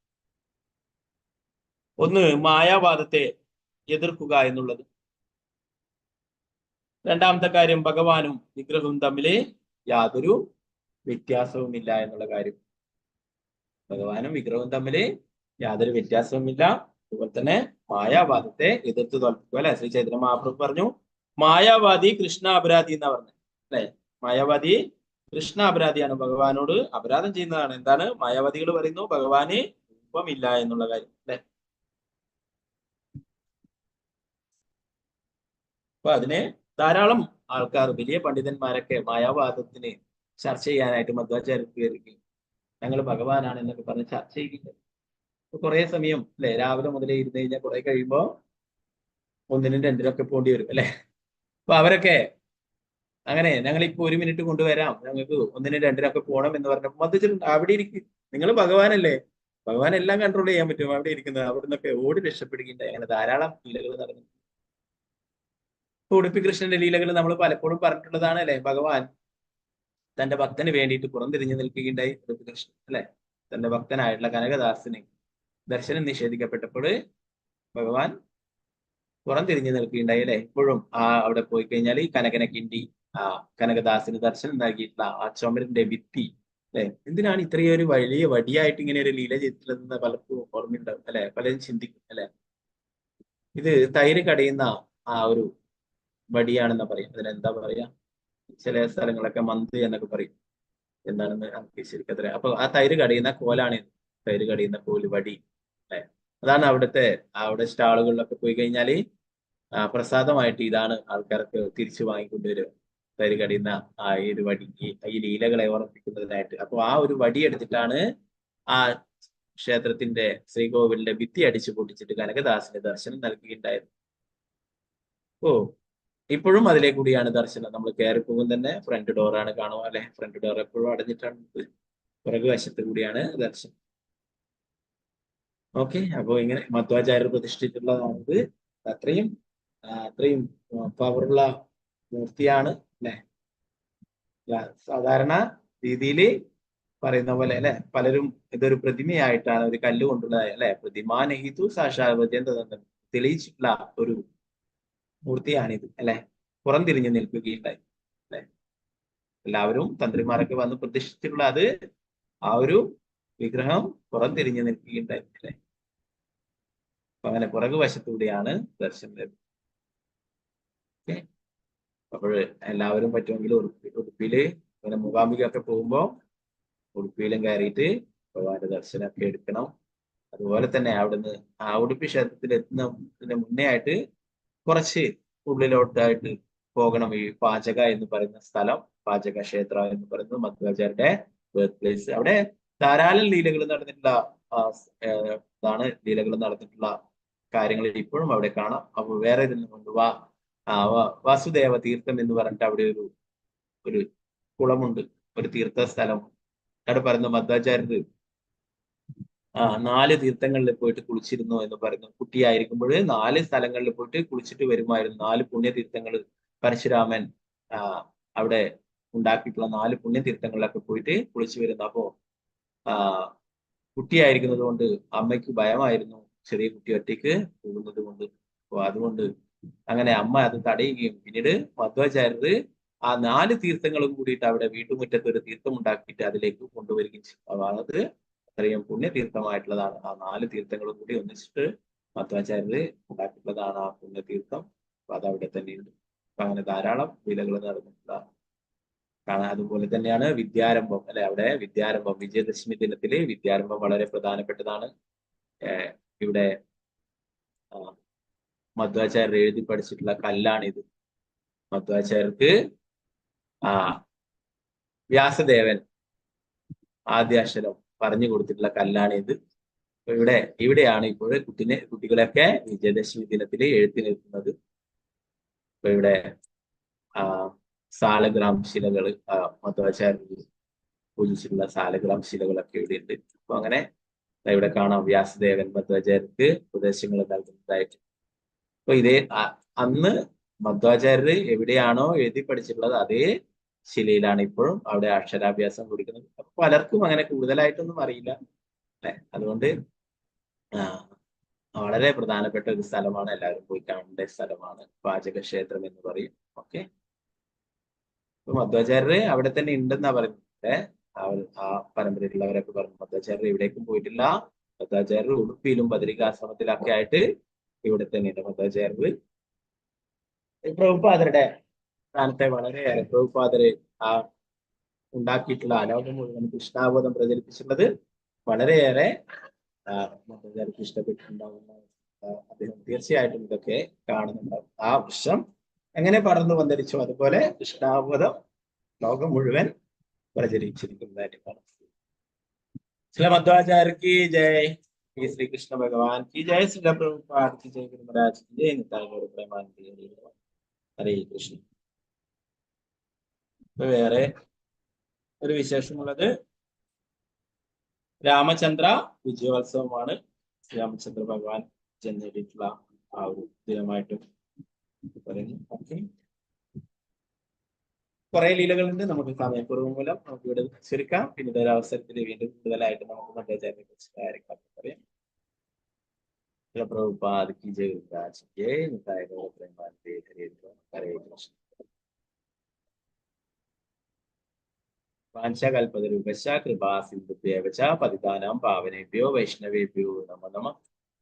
ഒന്ന്, മായാവാദത്തെ എതിർക്കുക എന്നുള്ളത്. 2-ാമത്തെ കാര്യം, ഭഗവാനും വിഗ്രഹവും തമ്മിൽ യാതൊരു വ്യത്യാസവുമില്ല എന്നുള്ള കാര്യം. ഭഗവാനും വിഗ്രഹവും തമ്മിൽ യാതൊരു വ്യത്യാസവുമില്ല. അതുപോലെ തന്നെ മായാവാദത്തെ എതിർത്ത് തോൽപ്പിക്കുക അല്ലെ. ശ്രീ ചൈതന്യ മഹാപ്രഭു പറഞ്ഞു, മായാവാദി കൃഷ്ണ അപരാധി എന്നാ പറഞ്ഞു അല്ലെ. മായാവാദി കൃഷ്ണ അപരാധിയാണ്, ഭഗവാനോട് അപരാധം ചെയ്യുന്നതാണ്. എന്താണ് മായാവാദികൾ പറയുന്നു? ഭഗവാന് രൂപമില്ല എന്നുള്ള കാര്യം അല്ലെ. അപ്പൊ അതിനെ ധാരാളം ആൾക്കാർ, വലിയ പണ്ഡിതന്മാരൊക്കെ മായാവാദത്തിന് ചർച്ച ചെയ്യാനായിട്ട് മധ്വാചാര്യർക്ക് കയറുകയും ഞങ്ങൾ ഭഗവാനാണ് എന്നൊക്കെ പറഞ്ഞ് ചർച്ച ചെയ്യുകയുണ്ട്. കുറെ സമയം അല്ലെ, രാവിലെ മുതലേ ഇരുന്ന് കഴിഞ്ഞാൽ കുറെ കഴിയുമ്പോ 1-നും 2-നും പോണ്ടി വരും അല്ലെ. അപ്പൊ അവരൊക്കെ അങ്ങനെ, ഞങ്ങളിപ്പോ 1 മിനിറ്റ് കൊണ്ടുവരാം, ഞങ്ങൾക്ക് 1-നും 2-നും പോകണം എന്ന് പറഞ്ഞപ്പോൾ മധ്വാചാര്യൻ, അവിടെ ഇരിക്കും, നിങ്ങൾ ഭഗവാനല്ലേ, ഭഗവാൻ എല്ലാം കൺട്രോൾ ചെയ്യാൻ പറ്റും, അവിടെ ഇരിക്കുന്നത്. അവിടെ നിന്നൊക്കെ ഓടി രക്ഷപ്പെടുകയുണ്ടായി. അങ്ങനെ ധാരാളം ലീലകൾ നടന്നു. ഉടുപ്പി കൃഷ്ണന്റെ ലീലകൾ നമ്മൾ പലപ്പോഴും പറഞ്ഞിട്ടുള്ളതാണ് അല്ലെ. ഭഗവാൻ തന്റെ ഭക്തന് വേണ്ടിയിട്ട് പുറംതിരിഞ്ഞു നിൽക്കുകയുണ്ടായി ഉടുപ്പി കൃഷ്ണൻ അല്ലെ. തന്റെ ഭക്തനായിട്ടുള്ള കനകദാസന് ദർശനം നിഷേധിക്കപ്പെട്ടപ്പോൾ ഭഗവാൻ പുറംതിരിഞ്ഞു നിൽക്കുകയുണ്ടായി അല്ലെ. ഇപ്പോഴും അവിടെ പോയി കഴിഞ്ഞാൽ ഈ കനകനെ കിണ്ടി കനകദാസിന് ദർശനം നൽകിയിട്ടുള്ള ആ ചുമരിന്റെ ഭിത്തി അല്ലെ? എന്തിനാണ് ഇത്രയും ഒരു വലിയ വടിയായിട്ട് ഇങ്ങനെ ഒരു ലീല ചെയ്തിട്ടുള്ളതെന്ന് പലർക്കും ഓർമ്മയുണ്ടാവും അല്ലെ? പലരും ചിന്തിക്കും അല്ലെ? ഇത് തൈര് കടയുന്ന ആ ഒരു വടിയാണെന്നാ പറയും. അതിനെന്താ പറയാ? ചില സ്ഥലങ്ങളൊക്കെ മന്ത് എന്നൊക്കെ പറയും. എന്താണെന്ന് നമുക്ക് ശരിക്കത്ര. അപ്പൊ ആ തൈര് കടയുന്ന കോലാണ്, തൈര് കടയുന്ന കോല് വടി അല്ലെ? അതാണ് അവിടെ സ്റ്റാളുകളിലൊക്കെ പോയി കഴിഞ്ഞാല് പ്രസാദമായിട്ട് ഇതാണ് ആൾക്കാർക്ക് തിരിച്ചു വാങ്ങിക്കൊണ്ടുവരിക. തൈര് കടയുന്ന ആ ഒരു വടി, ഈ ലീലകളെ ഓർമ്മിപ്പിക്കുന്നതിനായിട്ട്. അപ്പൊ ആ ഒരു വടി എടുത്തിട്ടാണ് ആ ക്ഷേത്രത്തിന്റെ ശ്രീകോവിലിന്റെ ഭിത്തി അടിച്ചു പൊട്ടിച്ചിട്ട് കനകദാസിന് ദർശനം നൽകുകയുണ്ടായിരുന്നു. ഓ, ഇപ്പോഴും അതിലെ കൂടിയാണ് ദർശനം. നമ്മൾ കയറി പോകും തന്നെ ഫ്രണ്ട് ഡോറാണ് കാണുക അല്ലെ? ഫ്രണ്ട് ഡോർ എപ്പോഴും അടഞ്ഞിട്ടാണ്, പുറകു വശത്ത് കൂടിയാണ് ദർശനം. ഓക്കെ, അപ്പോ ഇങ്ങനെ മധ്വാചാര്യർ പ്രതിഷ്ഠിച്ചിട്ടുള്ളതാണിത്. അത്രയും അത്രയും പവറുള്ള മൂർത്തിയാണ് അല്ലെ? സാധാരണ രീതിയിൽ പറയുന്ന പോലെ അല്ലെ, പലരും ഇതൊരു പ്രതിമയായിട്ടാണ്, ഒരു കല്ലുകൊണ്ടുള്ളതായ അല്ലെ, പ്രതിമാനഹിതു സാക്ഷാത്കാരം തെളിയിച്ചിട്ടുള്ള ഒരു മൂർത്തിയാണിത് അല്ലെ? പുറംതിരിഞ്ഞു നിൽക്കുകയുണ്ടായി അല്ലെ? എല്ലാവരും തന്ത്രിമാരൊക്കെ വന്ന് പ്രതിഷ്ഠിച്ചിട്ടുള്ള അത്, ആ ഒരു വിഗ്രഹം പുറംതിരിഞ്ഞു നിൽക്കുകയുണ്ടായി അല്ലെ? അപ്പൊ അങ്ങനെ പുറകു വശത്തൂടെയാണ് ദർശനം ലഭിക്കുന്നത്. ഓക്കെ, അപ്പോൾ എല്ലാവരും പറ്റുമെങ്കിൽ ഉടുപ്പിയില് ഇങ്ങനെ മൂകാംബികയൊക്കെ പോകുമ്പോ ഉടുപ്പിയിലും കയറിയിട്ട് ഭഗവാന്റെ ദർശനമൊക്കെ എടുക്കണം. അതുപോലെ തന്നെ അവിടുന്ന് ആ ഉടുപ്പി ക്ഷേത്രത്തിൽ എത്തുന്നതിന് മുന്നേ ആയിട്ട് കുറച്ച് ഉള്ളിലോട്ടായിട്ട് പോകണം. ഈ പാചക എന്ന് പറയുന്ന സ്ഥലം, പാചക ക്ഷേത്ര എന്ന് പറയുന്നത് മധ്വാചാര്യരുടെ ബർത്ത് പ്ലേസ്. അവിടെ ധാരാളം ലീലകൾ നടന്നിട്ടുള്ള ഇതാണ്, ലീലകൾ നടന്നിട്ടുള്ള കാര്യങ്ങൾ ഇപ്പോഴും അവിടെ കാണാം. അപ്പൊ വേറെ ഇതിനുണ്ട് വാസുദേവ തീർത്ഥം എന്ന് പറഞ്ഞിട്ട് അവിടെ ഒരു കുളമുണ്ട്, ഒരു തീർത്ഥ സ്ഥലം. അവിടെ പറയുന്ന മധ്വാചാര്യർ 4 തീർത്ഥങ്ങളിൽ പോയിട്ട് കുളിച്ചിരുന്നു എന്ന് പറയുന്നു. കുട്ടിയായിരിക്കുമ്പോൾ 4 സ്ഥലങ്ങളിൽ പോയിട്ട് കുളിച്ചിട്ട് വരുമായിരുന്നു. 4 പുണ്യതീർത്ഥങ്ങൾ പരശുരാമൻ അവിടെ ഉണ്ടാക്കിയിട്ടുള്ള 4 പുണ്യതീർത്ഥങ്ങളിലൊക്കെ പോയിട്ട് കുളിച്ചു വരുന്നു. അപ്പോ കുട്ടിയായിരിക്കുന്നത് കൊണ്ട് അമ്മയ്ക്ക് ഭയമായിരുന്നു, ചെറിയ കുട്ടി ഒറ്റയ്ക്ക് പോകുന്നത് കൊണ്ട്. അപ്പൊ അതുകൊണ്ട് അങ്ങനെ അമ്മ അത് തടയുകയും പിന്നീട് മധ്വാചാര്യർ ആ 4 തീർത്ഥങ്ങളും കൂടിയിട്ട് അവിടെ വീട്ടുമുറ്റത്ത് ഒരു തീർത്ഥം ഉണ്ടാക്കിയിട്ട് അതിലേക്ക് കൊണ്ടുവരികയും ചെയ്തു. അപ്പൊ അത് അത്രയും പുണ്യതീർത്ഥമായിട്ടുള്ളതാണ്. ആ 4 തീർത്ഥങ്ങളും കൂടി ഒന്നിച്ചിട്ട് മധ്വാചാര്യര് ഉണ്ടാക്കിയിട്ടുള്ളതാണ് ആ പുണ്യതീർത്ഥം. അപ്പൊ അതവിടെ തന്നെയുണ്ട്. അപ്പൊ അങ്ങനെ ധാരാളം ലീലകൾ നടന്നിട്ടുള്ള കാണാം. അതുപോലെ തന്നെയാണ് വിദ്യാരംഭം അല്ലെ? അവിടെ വിദ്യാരംഭം, വിജയദശമി ദിനത്തില് വിദ്യാരംഭം വളരെ പ്രധാനപ്പെട്ടതാണ്. ഇവിടെ മധ്വാചാര്യർ എഴുതി പഠിച്ചിട്ടുള്ള കല്ലാണിത്. മധ്വാചാര്യർക്ക് വ്യാസദേവൻ ആദ്യാക്ഷരം പറഞ്ഞു കൊടുത്തിട്ടുള്ള കല്ലാണിത്. ഇവിടെയാണ് ഇപ്പോൾ കുട്ടികളൊക്കെ വിജയദശമി ദിനത്തിൽ എഴുത്തിനിരുത്തുന്നത്. ഇപ്പൊ ഇവിടെ സാലഗ്രാം ശിലകൾ, മധ്വാചാര്യർ പൂജിച്ചിട്ടുള്ള സാലഗ്രാം ശിലകളൊക്കെ ഇവിടെ ഉണ്ട്. അപ്പൊ അങ്ങനെ ഇവിടെ കാണാം വ്യാസദേവൻ മധ്വാചാര്യർക്ക് ഉപദേശങ്ങൾ നൽകുന്നതായിട്ട്. അപ്പൊ അന്ന് മധ്വാചാര്യർ എവിടെയാണോ എഴുതി പഠിച്ചിട്ടുള്ളത് അതേ ശിലയിലാണ് ഇപ്പോഴും അവിടെ അക്ഷരാഭ്യാസം കൊടുക്കുന്നത്. അപ്പൊ പലർക്കും അങ്ങനെ കൂടുതലായിട്ടൊന്നും അറിയില്ല അല്ലെ? അതുകൊണ്ട് വളരെ പ്രധാനപ്പെട്ട ഒരു സ്ഥലമാണ്, എല്ലാവരും പോയി കാണേണ്ട സ്ഥലമാണ് പാചക ക്ഷേത്രം എന്ന് പറയും. ഓക്കെ, അപ്പൊ മധ്വാചാര്യര് അവിടെ തന്നെ ഉണ്ടെന്നാ പറയുന്നത്. ആ പരമ്പരയിലുള്ളവരൊക്കെ പറഞ്ഞു മധ്വാചാര്യർ എവിടേക്കും പോയിട്ടില്ല. മധ്വാചാര്യർ ഉടുപ്പിയിലും ബദരികാശ്രമത്തിലൊക്കെ ആയിട്ട് ഇവിടെ തന്നെയുണ്ട്. മധ്വാചാര്യർ പ്രഭുപാദരുടെ സ്ഥാനത്തെ വളരെയേറെ പ്രഭുപാദര് ഉണ്ടാക്കിയിട്ടുള്ള ലോകം മുഴുവൻ കൃഷ്ണാബോധം പ്രചരിപ്പിച്ചിട്ടുള്ളത് വളരെയേറെ മധ്വാചാര്യർക്ക് ഇഷ്ടപ്പെട്ടിട്ടുണ്ടാവുന്ന അദ്ദേഹം തീർച്ചയായിട്ടും ഇതൊക്കെ കാണുന്നുണ്ടാവും. ആ വൃക്ഷം എങ്ങനെ പടർന്നു വന്നിരിച്ചു അതുപോലെ കൃഷ്ണാബോധം ലോകം മുഴുവൻ പ്രചരിച്ചിരിക്കുന്നതായിട്ട് കാണും. ശ്രീ മധ്വാചാര്യർക്ക് ജയ്, ശ്രീകൃഷ്ണ ഭഗവാൻ की जय, श्री प्रभुपाद की जय, गुरु महाराज की जय, निताय गौर प्रेमानंद हरे कृष्ण. വേറെ ഒരു വിശേഷമുള്ളത് രാമചന്ദ്ര വിജയോത്സവമാണ്. രാമചന്ദ്ര ഭഗവാൻ ജന്മേറിയിട്ടുള്ള ആ ഒരു ദിനമായിട്ട് പറയുന്നു. ഓക്കെ, കുറെ ലീലകളുണ്ട്. നമുക്ക് സമയക്കുറവ് മൂലം നമുക്ക് ഇവിടെ ചുരുക്കാം. പിന്നീട് ഒരു അവസരത്തിൽ വീണ്ടും കൂടുതലായിട്ട് നമുക്ക് മധ്വാചാര്യനെ കുറിച്ച് കാര്യങ്ങൾ പറയാം. പ്രഭുപാദ് की जय, निताय गौर प्रेमानंद हरे कृष्ण. വാഞ്ചാകൽപതരൂപശ്ച കൃപാ സിന്ധുഭ്യേവച പതിതാനാം പാവനേഭ്യോ വൈഷ്ണവേഭ്യോ നമോ നമഃ.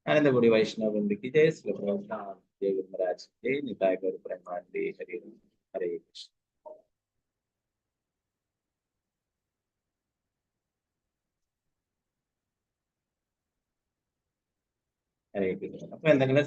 ആനന്ദപുരി വൈഷ്ണവൃന്ദയ്ക്ക് ജയ. ജയ ഗുരുമരാജ് ജയ. നിതായ ഗൗര ബ്രഹ്മാണ്ഡേ. ഹരേ ഹരേ കൃഷ്ണ. ഹരേ കൃഷ്ണ. അപ്പൊ എന്തെങ്കിലും